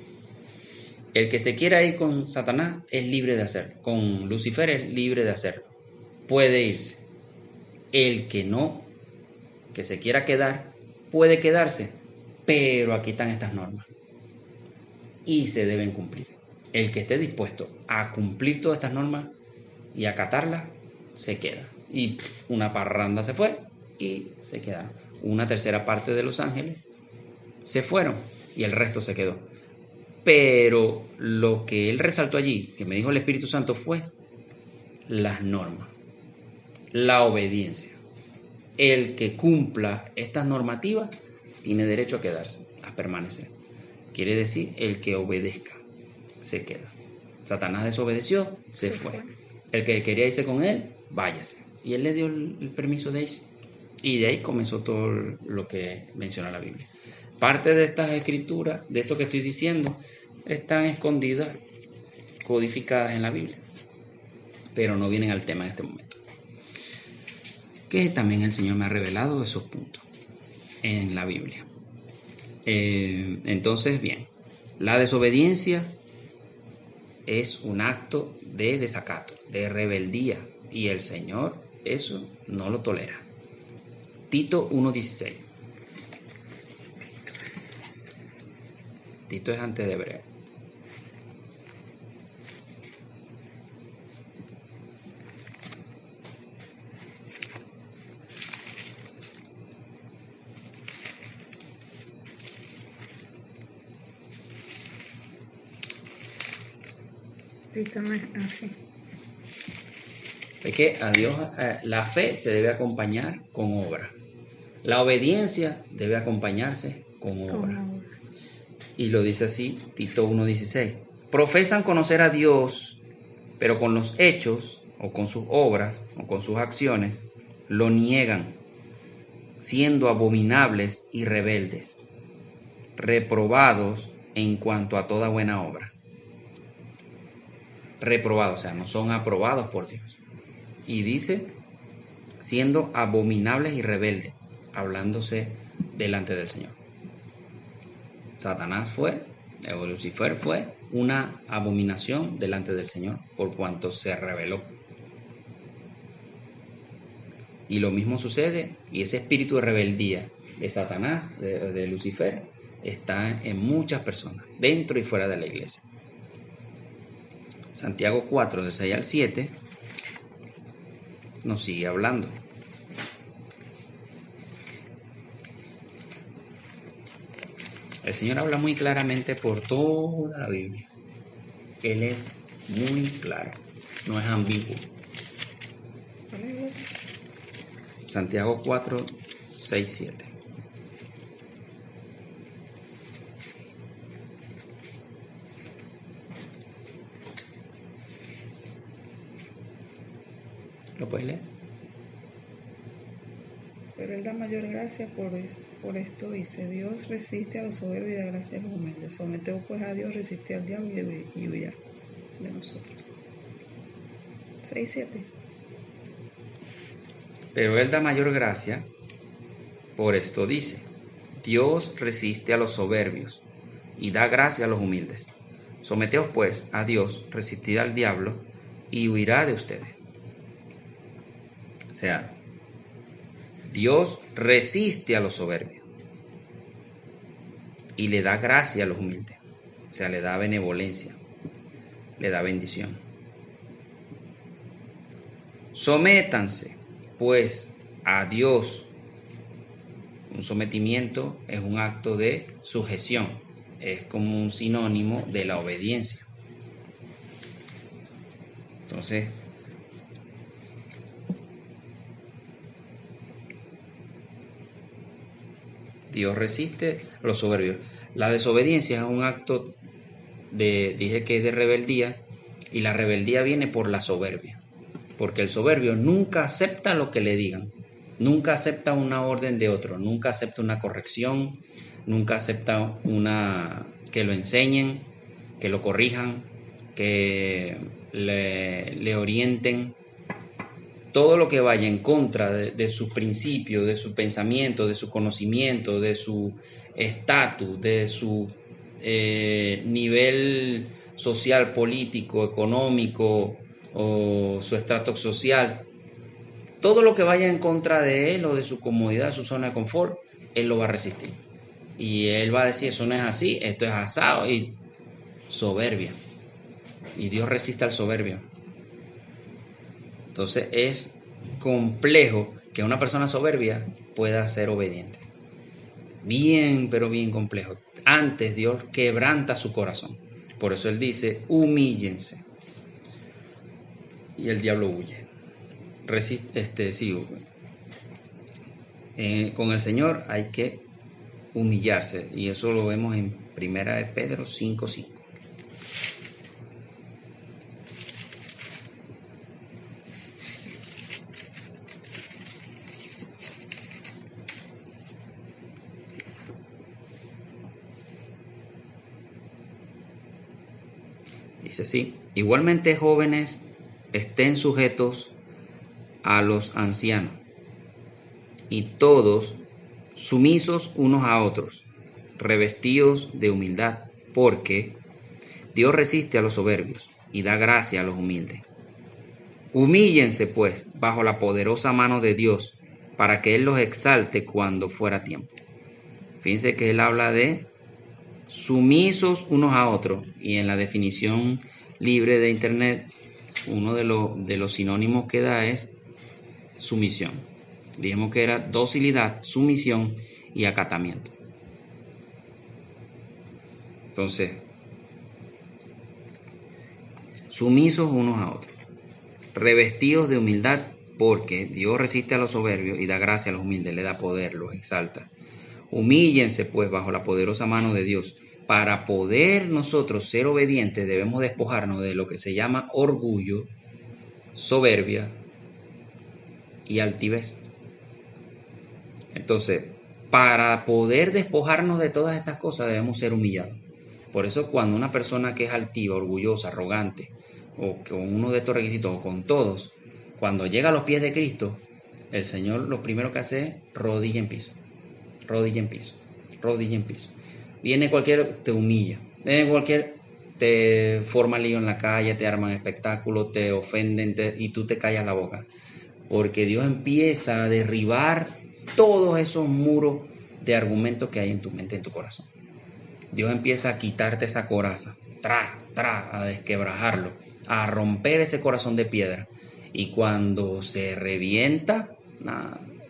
El que se quiera ir con Satanás es libre de hacerlo, con Lucifer es libre de hacerlo, puede irse. El que no, que se quiera quedar, puede quedarse, pero aquí están estas normas y se deben cumplir. El que esté dispuesto a cumplir todas estas normas y acatarlas, se queda. Y una parranda se fue y se quedaron. Una tercera parte de los ángeles se fueron y el resto se quedó. Pero lo que él resaltó allí, que me dijo el Espíritu Santo, fue las normas, la obediencia. El que cumpla estas normativas tiene derecho a quedarse, a permanecer. Quiere decir, el que obedezca se queda. Satanás desobedeció, se fue. El que quería irse con él, váyase. Y él le dio el permiso de irse. Y de ahí comenzó todo lo que menciona la Biblia. Parte de estas escrituras, de esto que estoy diciendo, están escondidas, codificadas en la Biblia, pero no vienen al tema en este momento. Que también el Señor me ha revelado esos puntos en la Biblia. Entonces, bien, la desobediencia es un acto de desacato, de rebeldía, y el Señor eso no lo tolera. Tito 1:16. Tito es antes de Hebreo. Tito no es así. Es que a Dios la fe se debe acompañar con obra. La obediencia debe acompañarse con obra. Y lo dice así Tito 1:16. Profesan conocer a Dios, pero con los hechos, o con sus obras, o con sus acciones, lo niegan, siendo abominables y rebeldes, reprobados en cuanto a toda buena obra. Reprobados, o sea, no son aprobados por Dios. Y dice, siendo abominables y rebeldes, hablándose delante del Señor. Satanás o Lucifer fue una abominación delante del Señor, por cuanto se rebeló. Y lo mismo sucede, y ese espíritu de rebeldía de Satanás, de Lucifer, está en muchas personas, dentro y fuera de la iglesia. Santiago 4, del 6 al 7, nos sigue hablando. El Señor habla muy claramente por toda la Biblia. Él es muy claro, no es ambiguo. Santiago 4, 6, 7. ¿Lo puedes leer? Pero Él da mayor gracia por esto dice, Dios resiste a los soberbios y da gracia a los humildes. Someteos pues a Dios, resiste al diablo y huirá de nosotros. 6:7. Pero Él da mayor gracia, por esto dice, Dios resiste a los soberbios y da gracia a los humildes. Someteos pues a Dios, resistid al diablo y huirá de ustedes. O sea, Dios resiste a los soberbios y le da gracia a los humildes. O sea, le da benevolencia, le da bendición. Sométanse, pues, a Dios. Un sometimiento es un acto de sujeción, es como un sinónimo de la obediencia. Entonces, Dios resiste a los soberbios. La desobediencia es un acto dije que es de rebeldía, y la rebeldía viene por la soberbia, porque el soberbio nunca acepta lo que le digan, nunca acepta una orden de otro, nunca acepta una corrección, nunca acepta que lo enseñen, que lo corrijan, que le orienten. Todo lo que vaya en contra de sus principios, de su pensamiento, de su conocimiento, de su estatus, de su nivel social, político, económico o su estrato social, todo lo que vaya en contra de él o de su comodidad, de su zona de confort, él lo va a resistir. Y él va a decir, eso no es así, esto es asado, y soberbia. Y Dios resiste al soberbio. Entonces es complejo que una persona soberbia pueda ser obediente. Bien, pero bien complejo. Antes Dios quebranta su corazón. Por eso Él dice, humíllense. Y el diablo huye. Con el Señor hay que humillarse. Y eso lo vemos en 1 de Pedro 5:5. Dice así, igualmente jóvenes estén sujetos a los ancianos y todos sumisos unos a otros, revestidos de humildad, porque Dios resiste a los soberbios y da gracia a los humildes. Humíllense pues bajo la poderosa mano de Dios para que Él los exalte cuando fuera tiempo. Fíjense que Él habla de sumisos unos a otros, y en la definición libre de internet uno de los sinónimos que da es sumisión. Dijimos que era docilidad, sumisión y acatamiento. Entonces, sumisos unos a otros, revestidos de humildad, porque Dios resiste a los soberbios y da gracia a los humildes, le da poder, los exalta. Humíllense pues bajo la poderosa mano de Dios. Para poder nosotros ser obedientes debemos despojarnos de lo que se llama orgullo, soberbia y altivez. Entonces, para poder despojarnos de todas estas cosas debemos ser humillados. Por eso cuando una persona que es altiva, orgullosa, arrogante, o con uno de estos requisitos, o con todos, cuando llega a los pies de Cristo, el Señor lo primero que hace es rodilla en piso, rodilla en piso, rodilla en piso. Viene cualquier, te humilla. Viene cualquier, te forma lío en la calle, te arman espectáculos, te ofenden y tú te callas la boca. Porque Dios empieza a derribar todos esos muros de argumentos que hay en tu mente, en tu corazón. Dios empieza a quitarte esa coraza, a desquebrajarlo, a romper ese corazón de piedra. Y cuando se revienta,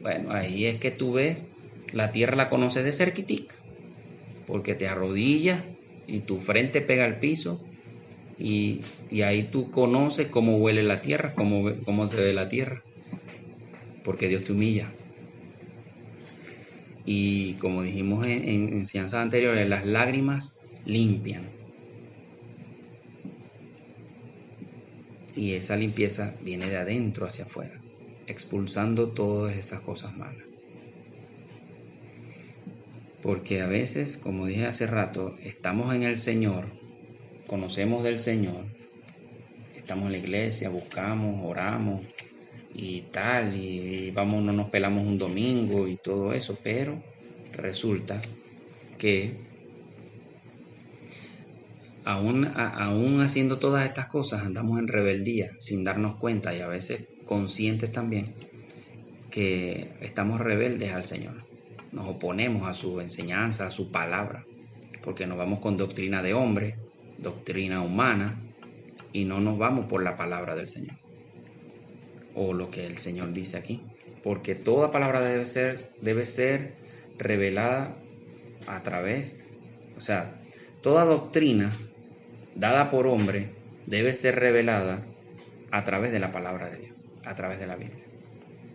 bueno, ahí es que tú ves, la tierra la conoces de cerquitica. Porque te arrodillas y tu frente pega al piso y ahí tú conoces cómo huele la tierra, cómo se ve la tierra, porque Dios te humilla. Y como dijimos en enseñanzas anteriores, las lágrimas limpian. Y esa limpieza viene de adentro hacia afuera, expulsando todas esas cosas malas. Porque a veces, como dije hace rato, estamos en el Señor, conocemos del Señor, estamos en la iglesia, buscamos, oramos y tal, y vamos, no nos pelamos un domingo y todo eso, pero resulta que aún haciendo todas estas cosas andamos en rebeldía sin darnos cuenta, y a veces conscientes también, que estamos rebeldes al Señor. Nos oponemos a su enseñanza, a su palabra, porque nos vamos con doctrina de hombre, doctrina humana, y no nos vamos por la palabra del Señor, o lo que el Señor dice aquí. Porque toda palabra debe ser revelada a través, o sea, toda doctrina dada por hombre debe ser revelada a través de la palabra de Dios, a través de la Biblia.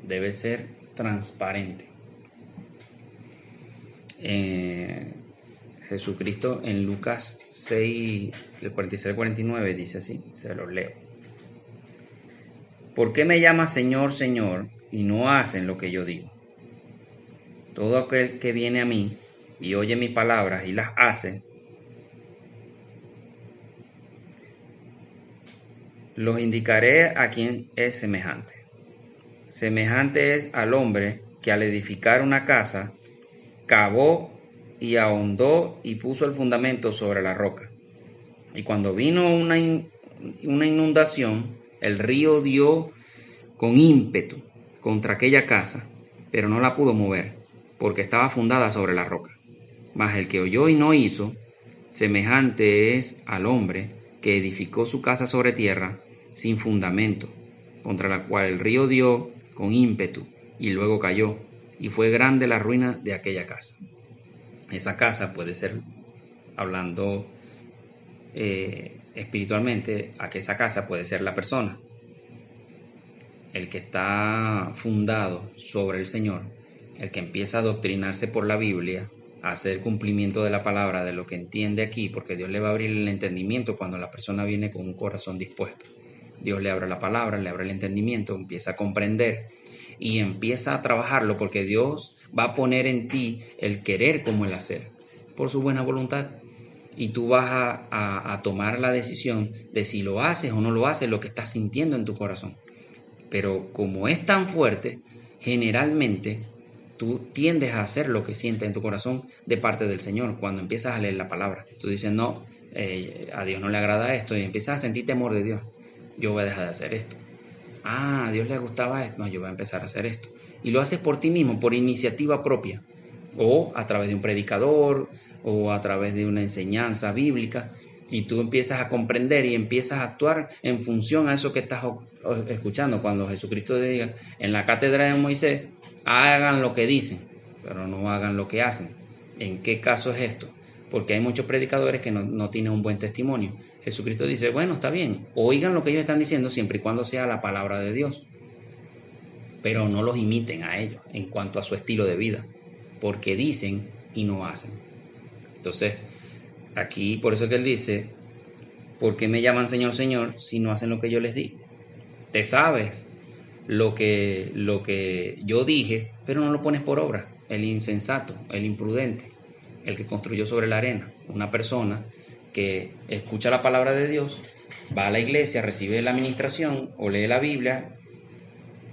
Debe ser transparente. Jesucristo en Lucas 6, del 46 al 49 dice así, se los leo. ¿Por qué me llamas Señor, Señor, y no hacen lo que yo digo? Todo aquel que viene a mí y oye mis palabras y las hace, los indicaré a quien es semejante. Semejante es al hombre que al edificar una casa, cavó y ahondó y puso el fundamento sobre la roca. Y cuando vino una inundación, el río dio con ímpetu contra aquella casa, pero no la pudo mover, porque estaba fundada sobre la roca. Mas el que oyó y no hizo, semejante es al hombre que edificó su casa sobre tierra sin fundamento, contra la cual el río dio con ímpetu y luego cayó, y fue grande la ruina de aquella casa. Esa casa puede ser, hablando espiritualmente, a que esa casa puede ser la persona, el que está fundado sobre el Señor, el que empieza a adoctrinarse por la Biblia, a hacer cumplimiento de la palabra, de lo que entiende aquí, porque Dios le va a abrir el entendimiento cuando la persona viene con un corazón dispuesto. Dios le abre la palabra, le abre el entendimiento, empieza a comprender y empieza a trabajarlo, porque Dios va a poner en ti el querer como el hacer, por su buena voluntad. Y tú vas a tomar la decisión de si lo haces o no lo haces, lo que estás sintiendo en tu corazón. Pero como es tan fuerte, generalmente tú tiendes a hacer lo que sientes en tu corazón de parte del Señor cuando empiezas a leer la palabra. Tú dices, no, a Dios no le agrada esto, y empiezas a sentir temor de Dios. Yo voy a dejar de hacer esto. A Dios le gustaba esto, no, yo voy a empezar a hacer esto. Y lo haces por ti mismo, por iniciativa propia, o a través de un predicador, o a través de una enseñanza bíblica, y tú empiezas a comprender y empiezas a actuar en función a eso que estás escuchando. Cuando Jesucristo diga en la cátedra de Moisés, hagan lo que dicen, pero no hagan lo que hacen. ¿En qué caso es esto? Porque hay muchos predicadores que no tienen un buen testimonio. Jesucristo dice, bueno, está bien, oigan lo que ellos están diciendo siempre y cuando sea la palabra de Dios, pero no los imiten a ellos en cuanto a su estilo de vida, porque dicen y no hacen. Entonces, aquí por eso que él dice, ¿por qué me llaman Señor, Señor si no hacen lo que yo les digo? Te sabes lo que yo dije, pero no lo pones por obra. El insensato, el imprudente, el que construyó sobre la arena, una persona que escucha la palabra de Dios, va a la iglesia, recibe la administración o lee la Biblia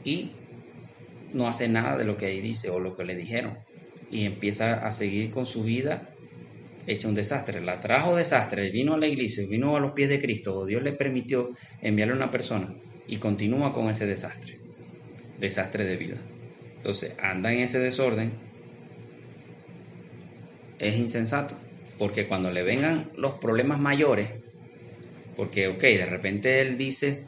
y no hace nada de lo que ahí dice o lo que le dijeron, y empieza a seguir con su vida hecha un desastre. La trajo desastre, vino a la iglesia, vino a los pies de Cristo, o Dios le permitió enviarle a una persona y continúa con ese desastre de vida. Entonces anda en ese desorden, es insensato, porque cuando le vengan los problemas mayores, porque de repente él dice,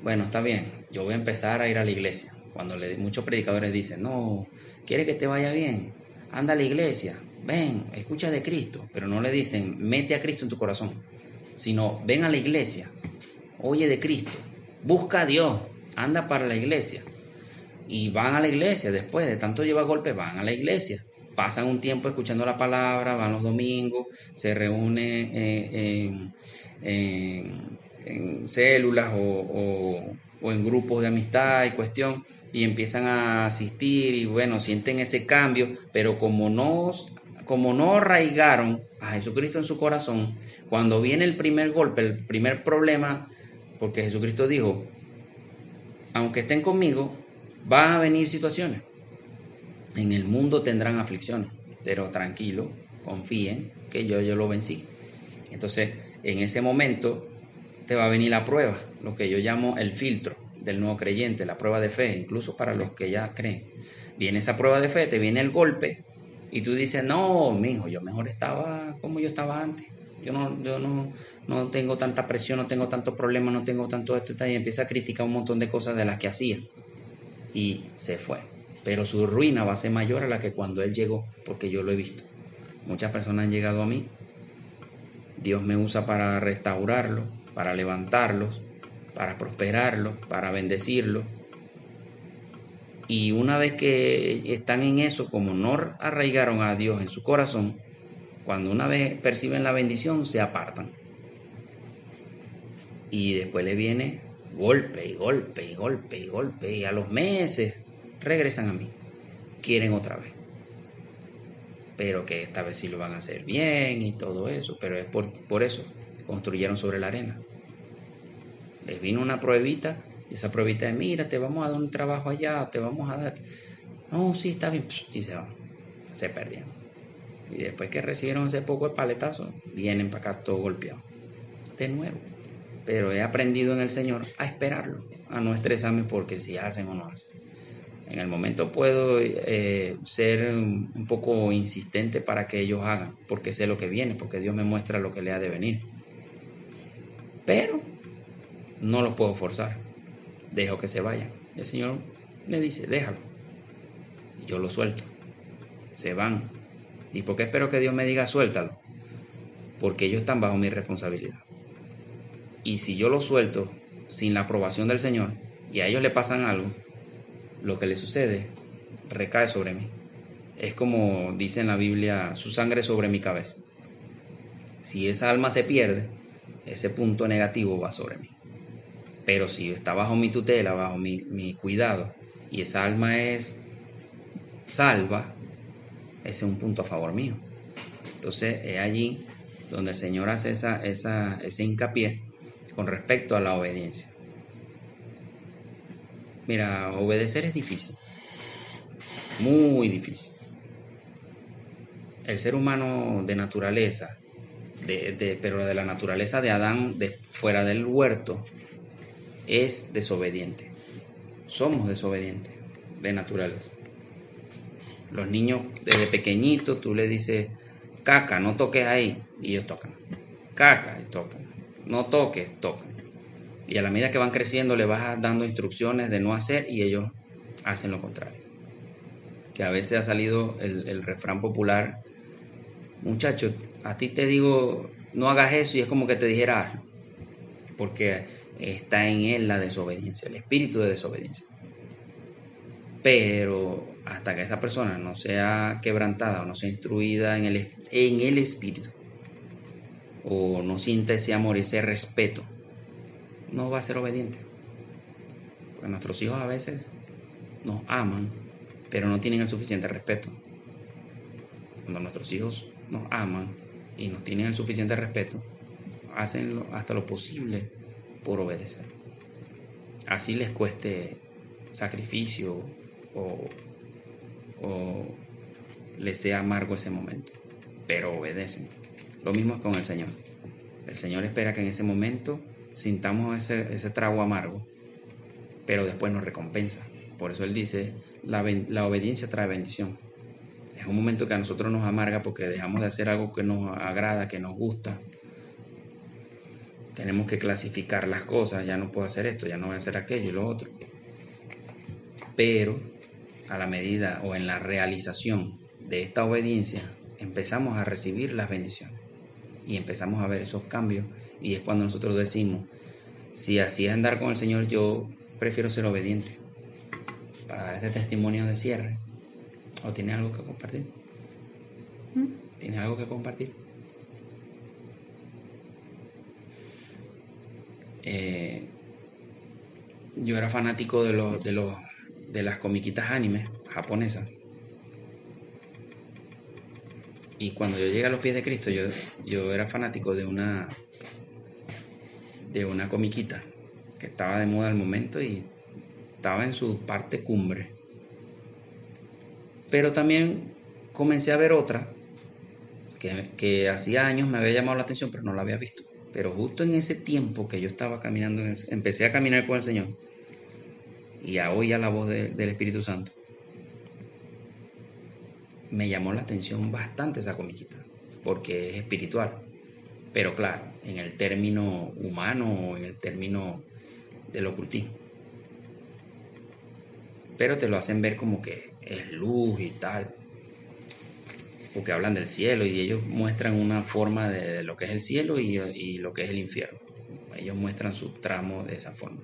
bueno, está bien, yo voy a empezar a ir a la iglesia. Cuando muchos predicadores dicen, no, ¿quieres que te vaya bien? Anda a la iglesia, ven, escucha de Cristo, pero no le dicen, mete a Cristo en tu corazón, sino ven a la iglesia, oye de Cristo, busca a Dios, anda para la iglesia. Y van a la iglesia, después de tanto llevar golpes, van a la iglesia. Pasan un tiempo escuchando la palabra, van los domingos, se reúnen en células o en grupos de amistad y cuestión, y empiezan a asistir y bueno, sienten ese cambio, pero como no arraigaron a Jesucristo en su corazón, cuando viene el primer golpe, el primer problema, porque Jesucristo dijo, aunque estén conmigo, van a venir situaciones. En el mundo tendrán aflicciones, pero tranquilo, confíen que yo lo vencí. Entonces, en ese momento te va a venir la prueba, lo que yo llamo el filtro del nuevo creyente, la prueba de fe, incluso para los que ya creen. Viene esa prueba de fe, te viene el golpe y tú dices, no, mijo, yo mejor estaba como yo estaba antes. Yo no tengo tanta presión, no tengo tantos problemas, no tengo tanto esto, y empieza a criticar un montón de cosas de las que hacía. Y se fue. Pero su ruina va a ser mayor a la que cuando él llegó, porque yo lo he visto. Muchas personas han llegado a mí. Dios me usa para restaurarlos, para levantarlos, para prosperarlos, para bendecirlos. Y una vez que están en eso, como no arraigaron a Dios en su corazón, cuando una vez perciben la bendición, se apartan. Y después le viene golpe y golpe y golpe y golpe. Y a los meses regresan a mí. Quieren otra vez. Pero que esta vez sí lo van a hacer bien y todo eso. Pero es por eso. Construyeron sobre la arena. Les vino una pruebita. Y esa pruebita es, mira, te vamos a dar un trabajo allá. Te vamos a dar... No, sí, está bien. Y se van. Se perdieron. Y después que recibieron ese poco de paletazo, vienen para acá todo golpeado. De nuevo. Pero he aprendido en el Señor a esperarlo, a no estresarme porque si hacen o no hacen. En el momento puedo ser un poco insistente para que ellos hagan, porque sé lo que viene, porque Dios me muestra lo que le ha de venir. Pero no los puedo forzar. Dejo que se vayan. El Señor me dice, déjalo. Y yo lo suelto. Se van. ¿Y por qué espero que Dios me diga suéltalo? Porque ellos están bajo mi responsabilidad. Y si yo los suelto sin la aprobación del Señor y a ellos le pasan algo, lo que les sucede recae sobre mí. Es como dice en la Biblia, su sangre sobre mi cabeza. Si esa alma se pierde, ese punto negativo va sobre mí. Pero si está bajo mi tutela, bajo mi cuidado, y esa alma es salva, ese es un punto a favor mío. Entonces es allí donde el Señor hace ese hincapié con respecto a la obediencia. Mira, obedecer es difícil, muy difícil. El ser humano de naturaleza, pero de la naturaleza de Adán, de fuera del huerto, es desobediente. Somos desobedientes de naturaleza. Los niños desde pequeñitos, tú le dices, caca, no toques ahí, y ellos tocan. Caca, y tocan. No toques, tocan. Y a la medida que van creciendo le vas dando instrucciones de no hacer y ellos hacen lo contrario. Que a veces ha salido el refrán popular, muchacho, a ti te digo no hagas eso y es como que te dijera hazlo. Porque está en él la desobediencia, el espíritu de desobediencia. Pero hasta que esa persona no sea quebrantada o no sea instruida en el espíritu, o no sienta ese amor y ese respeto, no va a ser obediente. Porque nuestros hijos a veces nos aman, pero no tienen el suficiente respeto. Cuando nuestros hijos nos aman y nos tienen el suficiente respeto, hacen hasta lo posible por obedecer. Así les cueste sacrificio o les sea amargo ese momento, pero obedecen. Lo mismo es con el Señor. El Señor espera que en ese momento sintamos ese trago amargo, pero después nos recompensa. Por eso Él dice, la obediencia trae bendición. Es un momento que a nosotros nos amarga porque dejamos de hacer algo que nos agrada, que nos gusta. Tenemos que clasificar las cosas, ya no puedo hacer esto, ya no voy a hacer aquello y lo otro. Pero a la medida o en la realización de esta obediencia, empezamos a recibir las bendiciones y empezamos a ver esos cambios. Y es cuando nosotros decimos, si así es andar con el Señor, yo prefiero ser obediente. Para dar este testimonio de cierre. ¿O tiene algo que compartir? ¿Tiene algo que compartir? Yo era fanático de las comiquitas animes japonesas. Y cuando yo llegué a los pies de Cristo, yo era fanático de una comiquita que estaba de moda al momento y estaba en su parte cumbre. Pero también comencé a ver otra que hacía años me había llamado la atención, pero no la había visto. Pero justo en ese tiempo que yo estaba caminando, empecé a caminar con el Señor, y oía la voz del Espíritu Santo, me llamó la atención bastante esa comiquita, porque es espiritual. Pero claro, en el término humano o en el término del ocultismo. Pero te lo hacen ver como que es luz y tal. Porque hablan del cielo y ellos muestran una forma de lo que es el cielo y lo que es el infierno. Ellos muestran su tramo de esa forma.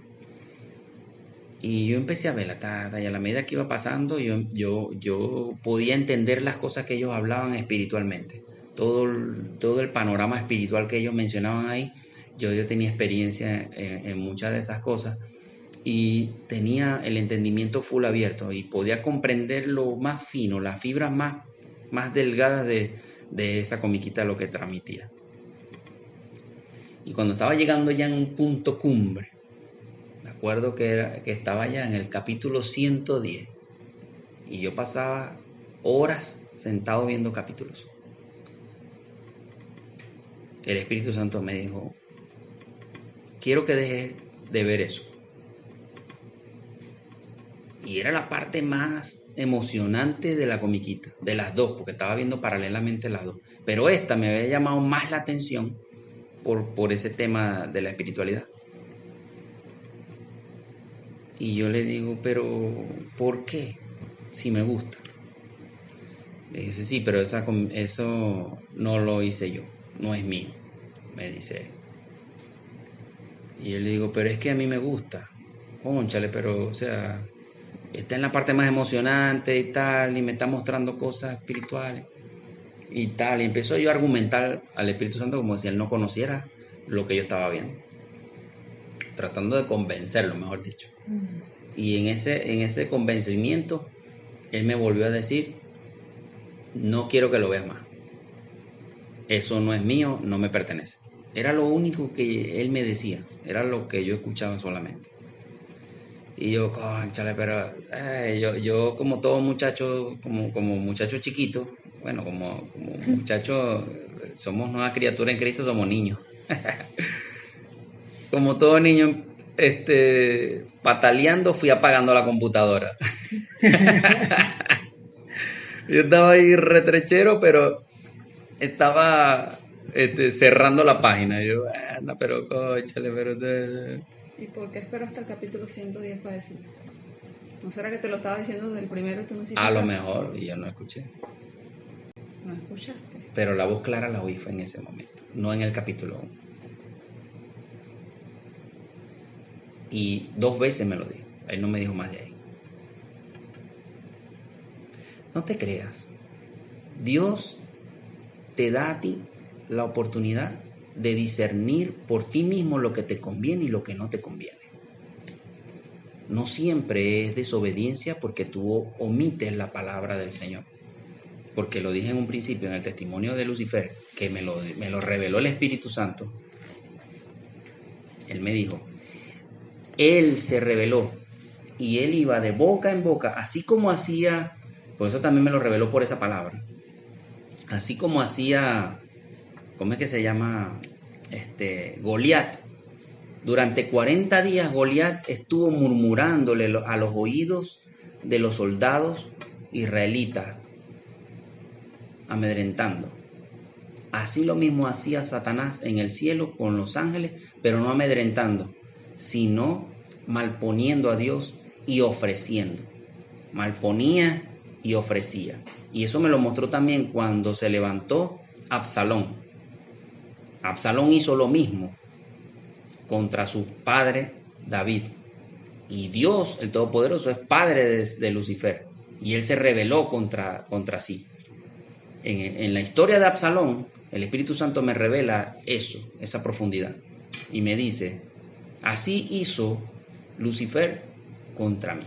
Y yo empecé a verla, y a la medida que iba pasando, yo podía entender las cosas que ellos hablaban espiritualmente. Todo el panorama espiritual que ellos mencionaban ahí, yo tenía experiencia en muchas de esas cosas y tenía el entendimiento full abierto y podía comprender lo más fino, las fibras más delgadas de esa comiquita, lo que transmitía. Y cuando estaba llegando ya en un punto cumbre, me acuerdo que estaba ya en el capítulo 110 y yo pasaba horas sentado viendo capítulos. El Espíritu Santo me dijo, quiero que dejes de ver eso. Y era la parte más emocionante de la comiquita, de las dos, porque estaba viendo paralelamente las dos. Pero esta me había llamado más la atención por ese tema de la espiritualidad. Y yo le digo, pero ¿por qué? Si me gusta. Le dice, sí, pero eso no lo hice yo, no es mío, me dice él. Y yo le digo, pero es que a mí me gusta. Cónchale, pero, o sea, está en la parte más emocionante y tal, y me está mostrando cosas espirituales y tal. Y empezó yo a argumentar al Espíritu Santo como si él no conociera lo que yo estaba viendo. Tratando de convencerlo, mejor dicho. Y en ese convencimiento, él me volvió a decir, no quiero que lo veas más. Eso no es mío, no me pertenece. Era lo único que él me decía, era lo que yo escuchaba solamente. Y yo, cónchale, pero yo como todo muchacho, como muchacho chiquito, bueno, como muchacho, somos nueva criatura en Cristo, somos niños. Como todo niño, pataleando, fui apagando la computadora. Yo estaba ahí retrechero, pero estaba cerrando la página. Y yo, no, pero cónchale, pero... ¿Y por qué espero hasta el capítulo 110 para decirlo? ¿No será que te lo estaba diciendo desde el primero y tú no hiciste A lo caso? mejor, y yo no escuché. ¿No escuchaste? Pero la voz clara la oí fue en ese momento, no en el capítulo 1. Y 2 veces me lo dijo. Él no me dijo más de ahí. No te creas. Dios te da a ti la oportunidad de discernir por ti mismo lo que te conviene y lo que no te conviene. No siempre es desobediencia porque tú omites la palabra del Señor. Porque lo dije en un principio en el testimonio de Lucifer, que me lo reveló el Espíritu Santo. Él me dijo, Él se reveló y Él iba de boca en boca, así como hacía, por eso también me lo reveló por esa palabra, así como hacía, ¿cómo es que se llama? Goliat. Durante 40 días Goliat estuvo murmurándole a los oídos de los soldados israelitas, amedrentando. Así lo mismo hacía Satanás en el cielo con los ángeles, pero no amedrentando, sino malponiendo a Dios y ofreciendo. Malponía y ofrecía. Y eso me lo mostró también cuando se levantó Absalón. Absalón hizo lo mismo contra su padre David. Y Dios, el Todopoderoso, es padre de Lucifer. Y él se rebeló contra sí. En la historia de Absalón, el Espíritu Santo me revela eso, esa profundidad. Y me dice, así hizo Lucifer contra mí.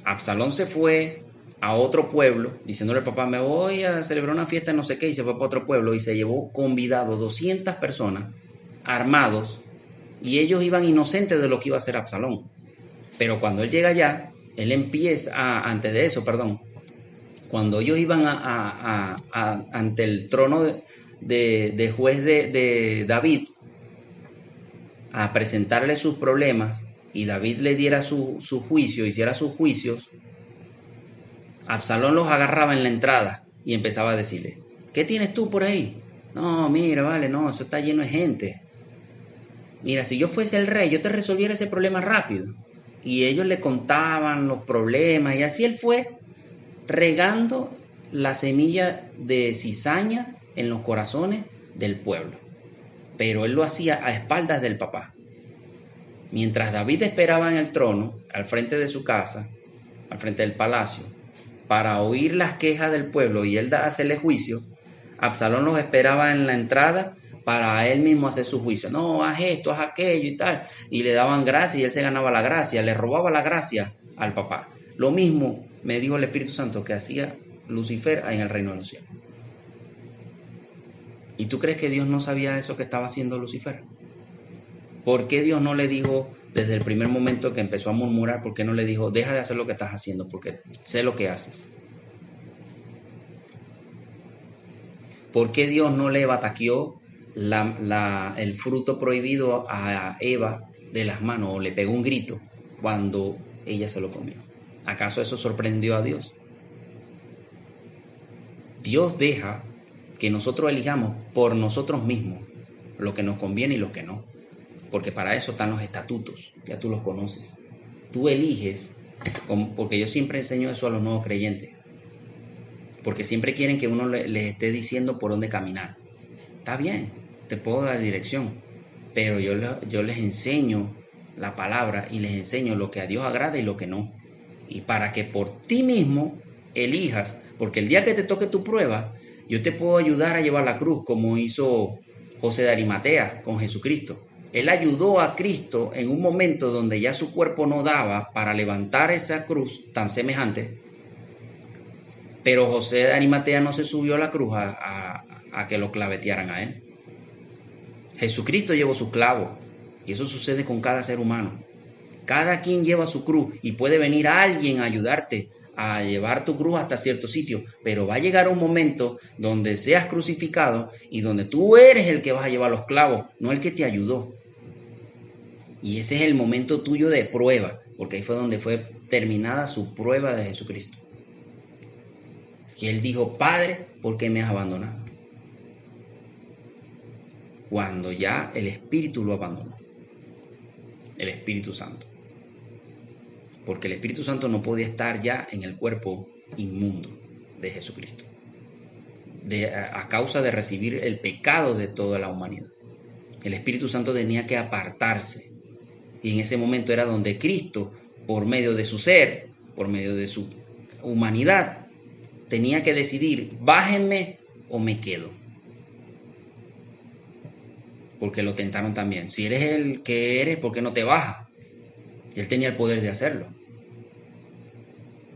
Absalón se fue a otro pueblo, diciéndole al papá, me voy a celebrar una fiesta en no sé qué, y se fue para otro pueblo y se llevó convidado 200 personas armados, y ellos iban inocentes de lo que iba a hacer Absalón. Pero cuando él llega allá, él empieza, antes de eso, cuando ellos iban ante el trono de juez de David, a presentarle sus problemas, y David le diera su juicio, hiciera sus juicios, Absalón los agarraba en la entrada y empezaba a decirle, ¿qué tienes tú por ahí? No, mira, vale, no, eso está lleno de gente. Mira, si yo fuese el rey, yo te resolviera ese problema rápido. Y ellos le contaban los problemas y así él fue regando la semilla de cizaña en los corazones del pueblo. Pero él lo hacía a espaldas del papá. Mientras David esperaba en el trono, al frente de su casa, al frente del palacio, para oír las quejas del pueblo y él hacerle juicio, Absalón los esperaba en la entrada para él mismo hacer su juicio. No, haz esto, haz aquello y tal. Y le daban gracia y él se ganaba la gracia, le robaba la gracia al papá. Lo mismo me dijo el Espíritu Santo que hacía Lucifer en el reino de los cielos. ¿Y tú crees que Dios no sabía eso que estaba haciendo Lucifer? ¿Por qué Dios no le dijo desde el primer momento que empezó a murmurar? ¿Por qué no le dijo, deja de hacer lo que estás haciendo? Porque sé lo que haces. ¿Por qué Dios no le bataqueó el fruto prohibido a Eva de las manos o le pegó un grito cuando ella se lo comió? ¿Acaso eso sorprendió a Dios? Dios deja que nosotros elijamos por nosotros mismos lo que nos conviene y lo que no. Porque para eso están los estatutos, ya tú los conoces. Tú eliges, porque yo siempre enseño eso a los nuevos creyentes. Porque siempre quieren que uno les esté diciendo por dónde caminar. Está bien, te puedo dar dirección, pero yo les enseño la palabra y les enseño lo que a Dios agrada y lo que no. Y para que por ti mismo elijas, porque el día que te toque tu prueba, yo te puedo ayudar a llevar la cruz, como hizo José de Arimatea con Jesucristo. Él ayudó a Cristo en un momento donde ya su cuerpo no daba para levantar esa cruz tan semejante. Pero José de Arimatea no se subió a la cruz a que lo clavetearan a él. Jesucristo llevó su clavo. Y eso sucede con cada ser humano. Cada quien lleva su cruz y puede venir alguien a ayudarte a llevar tu cruz hasta cierto sitio. Pero va a llegar un momento donde seas crucificado y donde tú eres el que vas a llevar los clavos, no el que te ayudó. Y ese es el momento tuyo de prueba, porque ahí fue donde fue terminada su prueba de Jesucristo. Y él dijo, Padre, ¿por qué me has abandonado? Cuando ya el Espíritu lo abandonó. El Espíritu Santo. Porque el Espíritu Santo no podía estar ya en el cuerpo inmundo de Jesucristo. A causa de recibir el pecado de toda la humanidad. El Espíritu Santo tenía que apartarse. Y en ese momento era donde Cristo, por medio de su ser, por medio de su humanidad, tenía que decidir, bájenme o me quedo. Porque lo tentaron también. Si eres el que eres, ¿por qué no te bajas? Y él tenía el poder de hacerlo.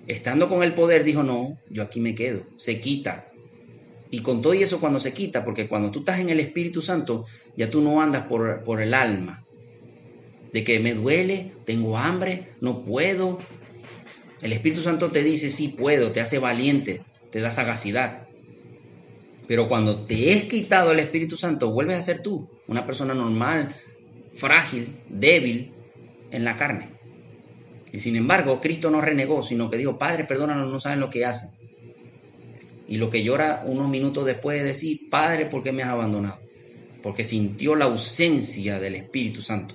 Estando con el poder, dijo, no, yo aquí me quedo. Se quita. Y con todo eso cuando se quita, porque cuando tú estás en el Espíritu Santo, ya tú no andas por el alma. De que me duele, tengo hambre, no puedo. El Espíritu Santo te dice, sí puedo, te hace valiente, te da sagacidad. Pero cuando te es quitado el Espíritu Santo, vuelves a ser tú, una persona normal, frágil, débil en la carne. Y sin embargo, Cristo no renegó, sino que dijo, Padre, perdónanos, no saben lo que hacen. Y lo que llora unos minutos después de decir, Padre, ¿por qué me has abandonado? Porque sintió la ausencia del Espíritu Santo.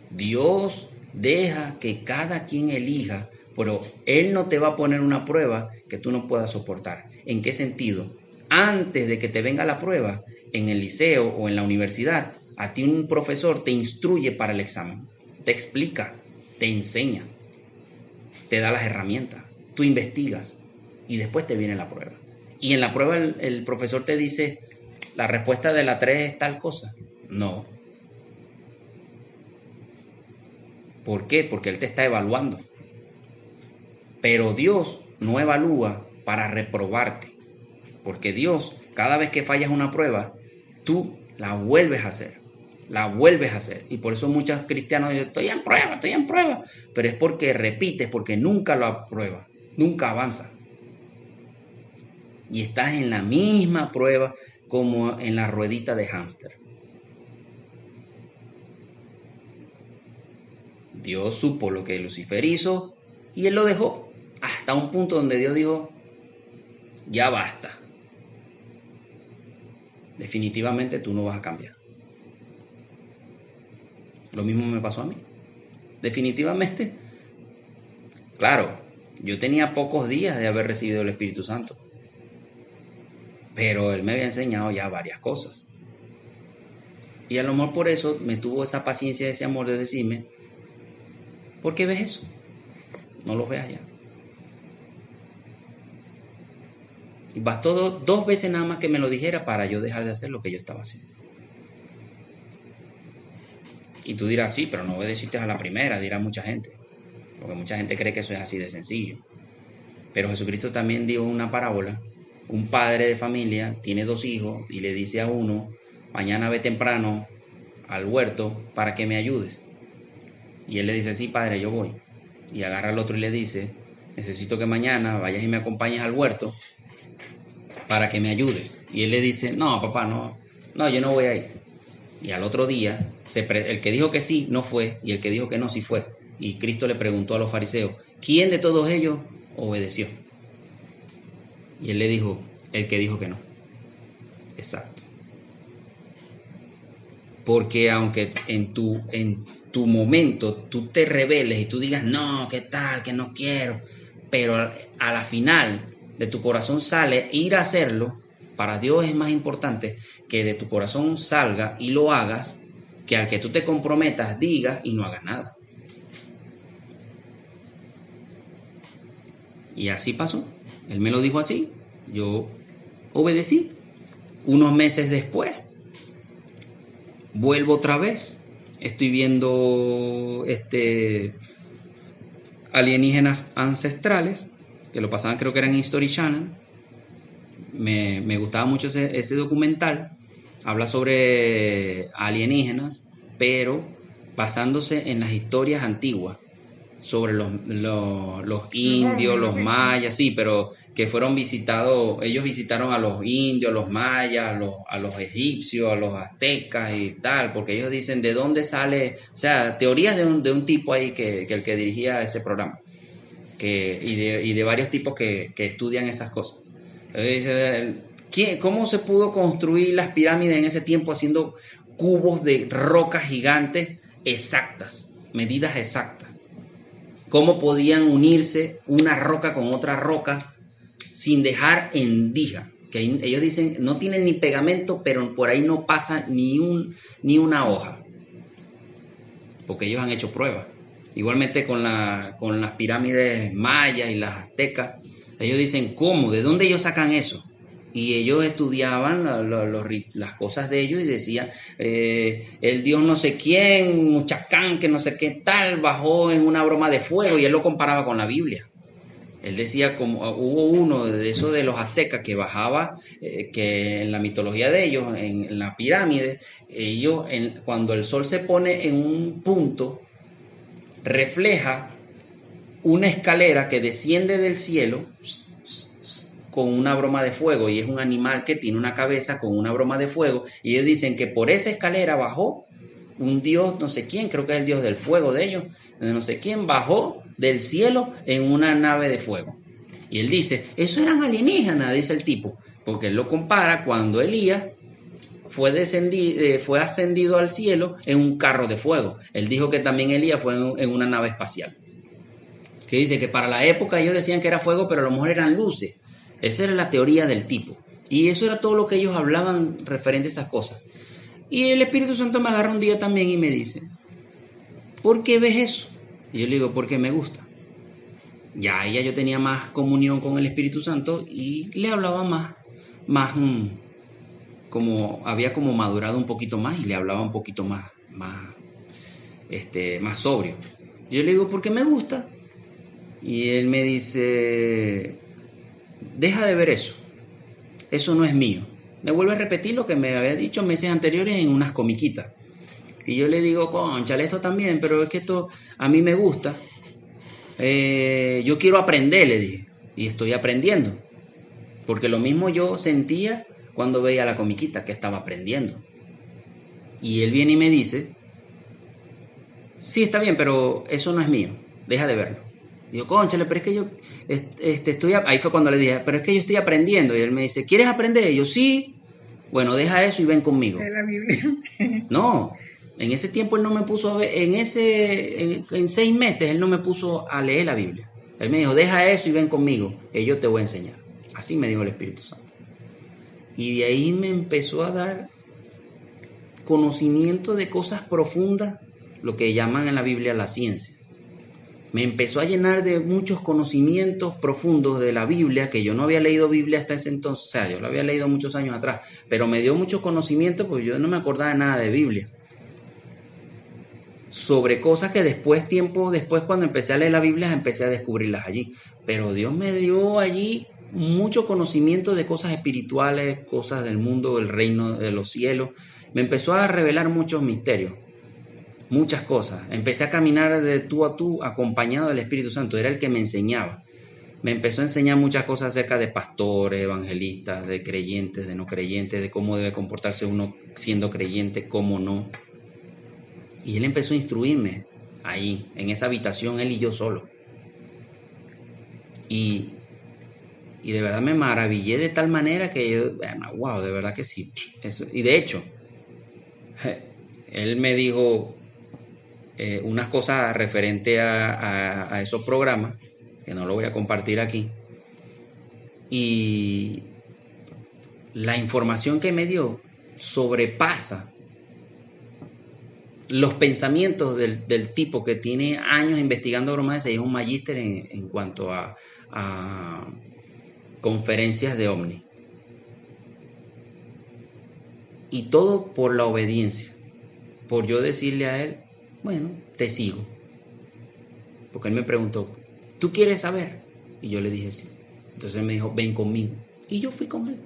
Dios deja que cada quien elija, pero Él no te va a poner una prueba que tú no puedas soportar. ¿En qué sentido? Antes de que te venga la prueba, en el liceo o en la universidad, a ti un profesor te instruye para el examen, te explica, te enseña, te da las herramientas, tú investigas y después te viene la prueba. Y en la prueba el profesor te dice, la respuesta de la 3 es tal cosa. No. ¿Por qué? Porque Él te está evaluando. Pero Dios no evalúa para reprobarte. Porque Dios, cada vez que fallas una prueba, tú la vuelves a hacer. La vuelves a hacer. Y por eso muchos cristianos dicen, estoy en prueba. Pero es porque repites, porque nunca lo apruebas. Nunca avanzas. Y estás en la misma prueba como en la ruedita de hámster. Dios supo lo que Lucifer hizo y él lo dejó hasta un punto donde Dios dijo, ya basta. Definitivamente tú no vas a cambiar. Lo mismo me pasó a mí. Definitivamente, claro, yo tenía pocos días de haber recibido el Espíritu Santo, pero Él me había enseñado ya varias cosas. Y a lo mejor por eso me tuvo esa paciencia, ese amor de decirme, ¿por qué ves eso? No lo veas ya. Y bastó dos veces nada más que me lo dijera para yo dejar de hacer lo que yo estaba haciendo. Y tú dirás, sí, pero no obedeciste a la primera, dirá mucha gente. Porque mucha gente cree que eso es así de sencillo. Pero Jesucristo también dio una parábola. Un padre de familia tiene 2 hijos y le dice a uno, mañana ve temprano al huerto para que me ayudes. Y él le dice, sí, padre, yo voy. Y agarra al otro y le dice, necesito que mañana vayas y me acompañes al huerto para que me ayudes. Y él le dice, no, papá, no, yo no voy a ir. Y al otro día, el que dijo que sí, no fue, y el que dijo que no, sí fue. Y Cristo le preguntó a los fariseos, ¿quién de todos ellos obedeció? Y él le dijo, el que dijo que no. Exacto. Porque aunque en tu momento tú te rebeles y tú digas, no, ¿qué tal? Que no quiero. Pero a la final de tu corazón sale ir a hacerlo. Para Dios es más importante que de tu corazón salga y lo hagas, que al que tú te comprometas, digas y no hagas nada. Y así pasó. Él me lo dijo así. Yo obedecí. Unos meses después, vuelvo otra vez. Estoy viendo alienígenas ancestrales, que lo pasaban, creo que era en History Channel. Me gustaba mucho ese documental. Habla sobre alienígenas, pero basándose en las historias antiguas, sobre los indios, los mayas, sí, pero que fueron visitados, ellos visitaron a los indios, a los mayas, a los egipcios, a los aztecas y tal, porque ellos dicen de dónde sale, o sea, teorías de un tipo ahí que el que dirigía ese programa, y de varios tipos que estudian esas cosas. ¿Cómo se pudo construir las pirámides en ese tiempo haciendo cubos de rocas gigantes exactas, medidas exactas? ¿Cómo podían unirse una roca con otra roca sin dejar endija? Que ellos dicen, no tienen ni pegamento, pero por ahí no pasa ni una hoja. Porque ellos han hecho pruebas. Igualmente con las pirámides mayas y las aztecas. Ellos dicen, ¿cómo? ¿De dónde ellos sacan eso? Y ellos estudiaban las cosas de ellos y decían, el dios no sé quién, Muchacán, que no sé qué tal, bajó en una broma de fuego, y él lo comparaba con la Biblia. Él decía, como hubo uno de esos de los aztecas que bajaba, que en la mitología de ellos, en la pirámide, ellos, cuando el sol se pone en un punto, refleja una escalera que desciende del cielo con una broma de fuego, y es un animal que tiene una cabeza con una broma de fuego, y ellos dicen que por esa escalera bajó un dios, no sé quién, creo que es el dios del fuego de ellos, no sé quién, bajó del cielo en una nave de fuego. Y él dice, eso eran alienígenas, dice el tipo, porque él lo compara cuando Elías fue ascendido al cielo en un carro de fuego. Él dijo que también Elías fue en una nave espacial. Que dice que para la época ellos decían que era fuego, pero a lo mejor eran luces. Esa era la teoría del tipo. Y eso era todo lo que ellos hablaban referente a esas cosas. Y el Espíritu Santo me agarra un día también y me dice, ¿por qué ves eso? Y yo le digo, porque me gusta. Ya yo tenía más comunión con el Espíritu Santo y le hablaba más había como madurado un poquito más y le hablaba un poquito más sobrio. Yo le digo, porque me gusta. Y él me dice, deja de ver eso. Eso no es mío. Me vuelve a repetir lo que me había dicho meses anteriores en unas comiquitas. Y yo le digo, cónchale, esto también, pero es que esto a mí me gusta. Yo quiero aprender, le dije. Y estoy aprendiendo. Porque lo mismo yo sentía cuando veía la comiquita, que estaba aprendiendo. Y él viene y me dice, Sí, está bien, pero eso no es mío, deja de verlo. Digo, cónchale, pero es que yo ahí fue cuando le dije, pero es que yo estoy aprendiendo. Y él me dice, ¿quieres aprender? Y yo, sí. Bueno, deja eso y ven conmigo. De la Biblia. No, en ese tiempo él no me puso a ver, en 6 meses él no me puso a leer la Biblia. Él me dijo, deja eso y ven conmigo, que yo te voy a enseñar. Así me dijo el Espíritu Santo. Y de ahí me empezó a dar conocimiento de cosas profundas, lo que llaman en la Biblia la ciencia. Me empezó a llenar de muchos conocimientos profundos de la Biblia, que yo no había leído Biblia hasta ese entonces, o sea, yo lo había leído muchos años atrás, pero me dio muchos conocimientos porque yo no me acordaba de nada de Biblia. Sobre cosas que tiempo después, cuando empecé a leer la Biblia, empecé a descubrirlas allí. Pero Dios me dio allí mucho conocimiento de cosas espirituales, cosas del mundo, del reino de los cielos. Me empezó a revelar muchos misterios, muchas cosas. Empecé a caminar de tú a tú acompañado del Espíritu Santo. Era el que me enseñaba. Me empezó a enseñar muchas cosas acerca de pastores, evangelistas, de creyentes, de no creyentes, de cómo debe comportarse uno siendo creyente, cómo no. Y él empezó a instruirme ahí, en esa habitación, él y yo solo. Y de verdad me maravillé de tal manera que yo, wow, de verdad que sí. Eso. Y de hecho, él me dijo unas cosas referentes a esos programas, que no lo voy a compartir aquí. Y la información que me dio sobrepasa los pensamientos del tipo que tiene años investigando bromas y es un magíster en cuanto a conferencias de ovni. Y todo por la obediencia, por yo decirle a él, bueno, te sigo. Porque él me preguntó, ¿tú quieres saber? Y yo le dije sí. Entonces él me dijo, ven conmigo. Y yo fui con él.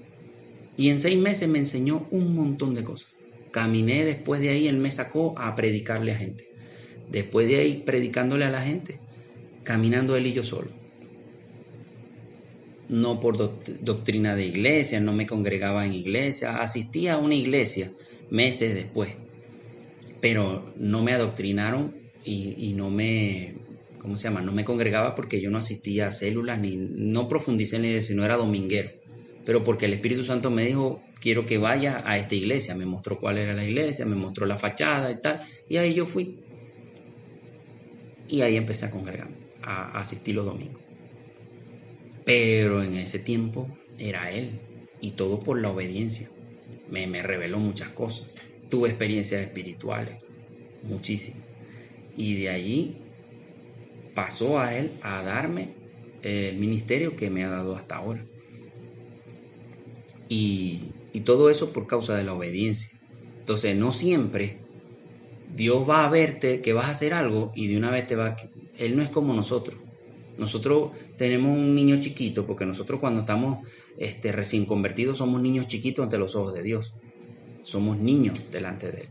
Y en 6 meses me enseñó un montón de cosas. Caminé después de ahí, él me sacó a predicarle a gente. Después de ahí, predicándole a la gente, caminando él y yo solo. No por doctrina de iglesia, no me congregaba en iglesia, asistía a una iglesia meses después. Pero no me adoctrinaron y no me, ¿cómo se llama? No me congregaba porque yo no asistía a células, ni no profundicé en la iglesia, no era dominguero. Pero porque el Espíritu Santo me dijo, quiero que vayas a esta iglesia. Me mostró cuál era la iglesia, me mostró la fachada y tal. Y ahí yo fui. Y ahí empecé a congregarme, a asistir los domingos. Pero en ese tiempo era él. Y todo por la obediencia. Me reveló muchas cosas. Tuve experiencias espirituales, muchísimas. Y de allí pasó a él a darme el ministerio que me ha dado hasta ahora. Y todo eso por causa de la obediencia. Entonces no siempre Dios va a verte que vas a hacer algo y de una vez te va. Él no es como nosotros. Nosotros tenemos un niño chiquito, porque nosotros cuando estamos recién convertidos somos niños chiquitos ante los ojos de Dios. Somos niños delante de Él.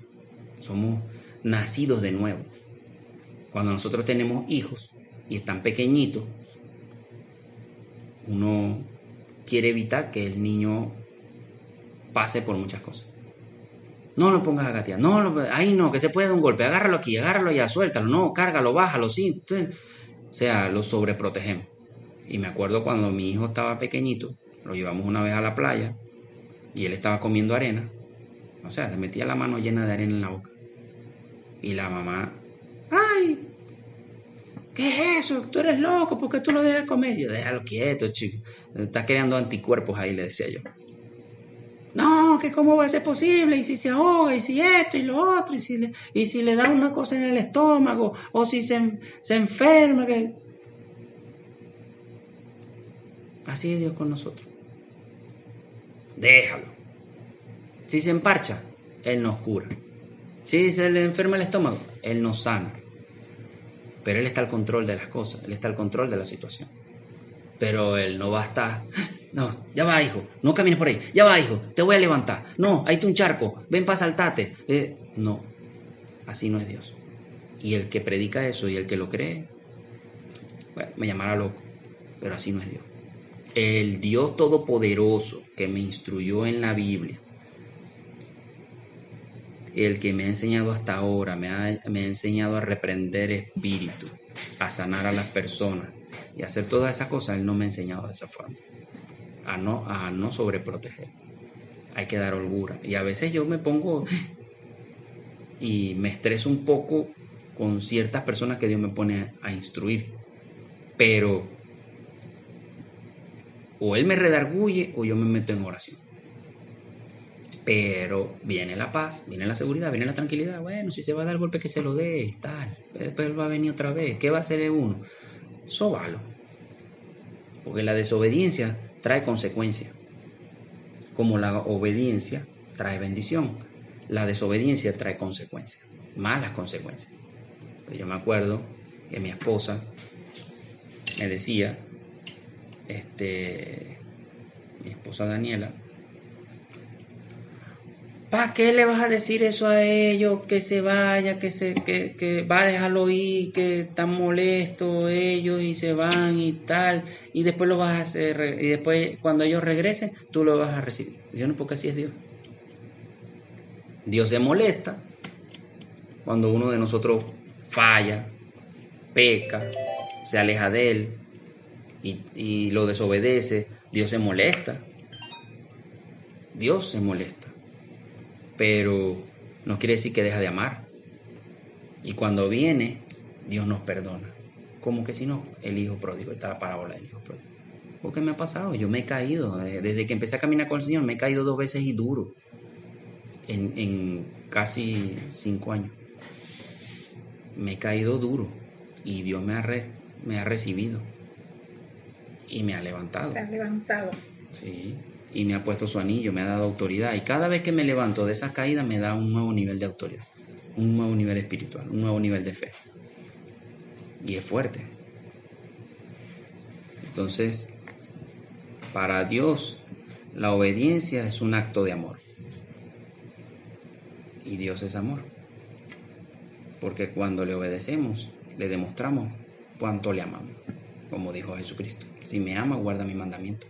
Somos nacidos de nuevo. Cuando nosotros tenemos hijos y están pequeñitos, uno quiere evitar que el niño pase por muchas cosas. No lo pongas a gatear, ahí no, que se puede dar un golpe, agárralo aquí, agárralo allá, suéltalo, no, cárgalo, bájalo, sí. Entonces, o sea, lo sobreprotegemos. Y me acuerdo cuando mi hijo estaba pequeñito, lo llevamos una vez a la playa y él estaba comiendo arena, o sea, se metía la mano llena de arena en la boca. Y la mamá, ¡ay! ¿Qué es eso? Tú eres loco, ¿por qué tú lo dejas comer? Yo, déjalo quieto, chico. Está creando anticuerpos ahí, le decía yo. No, que cómo va a ser posible, y si se ahoga, y si esto, y lo otro, y si le da una cosa en el estómago, o si se enferma, que... Así es Dios con nosotros. Déjalo. Si se emparcha, Él nos cura. Si se le enferma el estómago, Él nos sana. Pero Él está al control de las cosas, Él está al control de la situación. Pero Él no va a estar, no, ya va hijo, no camines por ahí, ya va hijo, te voy a levantar, no, ahí está un charco, ven para saltarte. No, así no es Dios. Y el que predica eso y el que lo cree, bueno, me llamará loco, pero así no es Dios. El Dios Todopoderoso que me instruyó en la Biblia, el que me ha enseñado hasta ahora, me ha enseñado a reprender espíritu, a sanar a las personas y a hacer todas esas cosas, Él no me ha enseñado de esa forma, a no sobreproteger. Hay que dar holgura. Y a veces yo me pongo y me estreso un poco con ciertas personas que Dios me pone a instruir. Pero o Él me redarguye o yo me meto en oración. Pero viene la paz, viene la seguridad, viene la tranquilidad. Bueno, si se va a dar el golpe que se lo dé, tal. Después Él va a venir otra vez. ¿Qué va a hacer uno? Sóbalo. Porque la desobediencia trae consecuencias. Como la obediencia trae bendición, la desobediencia trae consecuencias, malas consecuencias. Pues yo me acuerdo que mi esposa me decía, mi esposa Daniela, ¿para qué le vas a decir eso a ellos? Que se vaya, que va a dejarlo ir, que están molestos ellos y se van y tal, y después lo vas a hacer, y después cuando ellos regresen, tú lo vas a recibir. Yo no, porque así es Dios. Dios se molesta cuando uno de nosotros falla, peca, se aleja de Él y lo desobedece. Dios se molesta. Dios se molesta. Pero no quiere decir que deja de amar. Y cuando viene, Dios nos perdona. Como que si no, el hijo pródigo, está la parábola del hijo pródigo. ¿Por qué me ha pasado? Yo me he caído. Desde que empecé a caminar con el Señor, me he caído 2 veces y duro. En casi 5 años. Me he caído duro. Y Dios me ha recibido. Y me ha levantado. Te has levantado. Sí. Y me ha puesto su anillo, me ha dado autoridad. Y cada vez que me levanto de esas caídas me da un nuevo nivel de autoridad, un nuevo nivel espiritual, un nuevo nivel de fe. Y es fuerte. Entonces, para Dios, la obediencia es un acto de amor. Y Dios es amor. Porque cuando le obedecemos, le demostramos cuánto le amamos. Como dijo Jesucristo, si me ama, guarda mi mandamiento.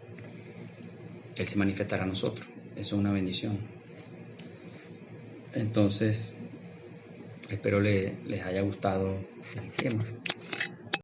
Él se manifestará a nosotros. Eso es una bendición. Entonces, espero les haya gustado el tema.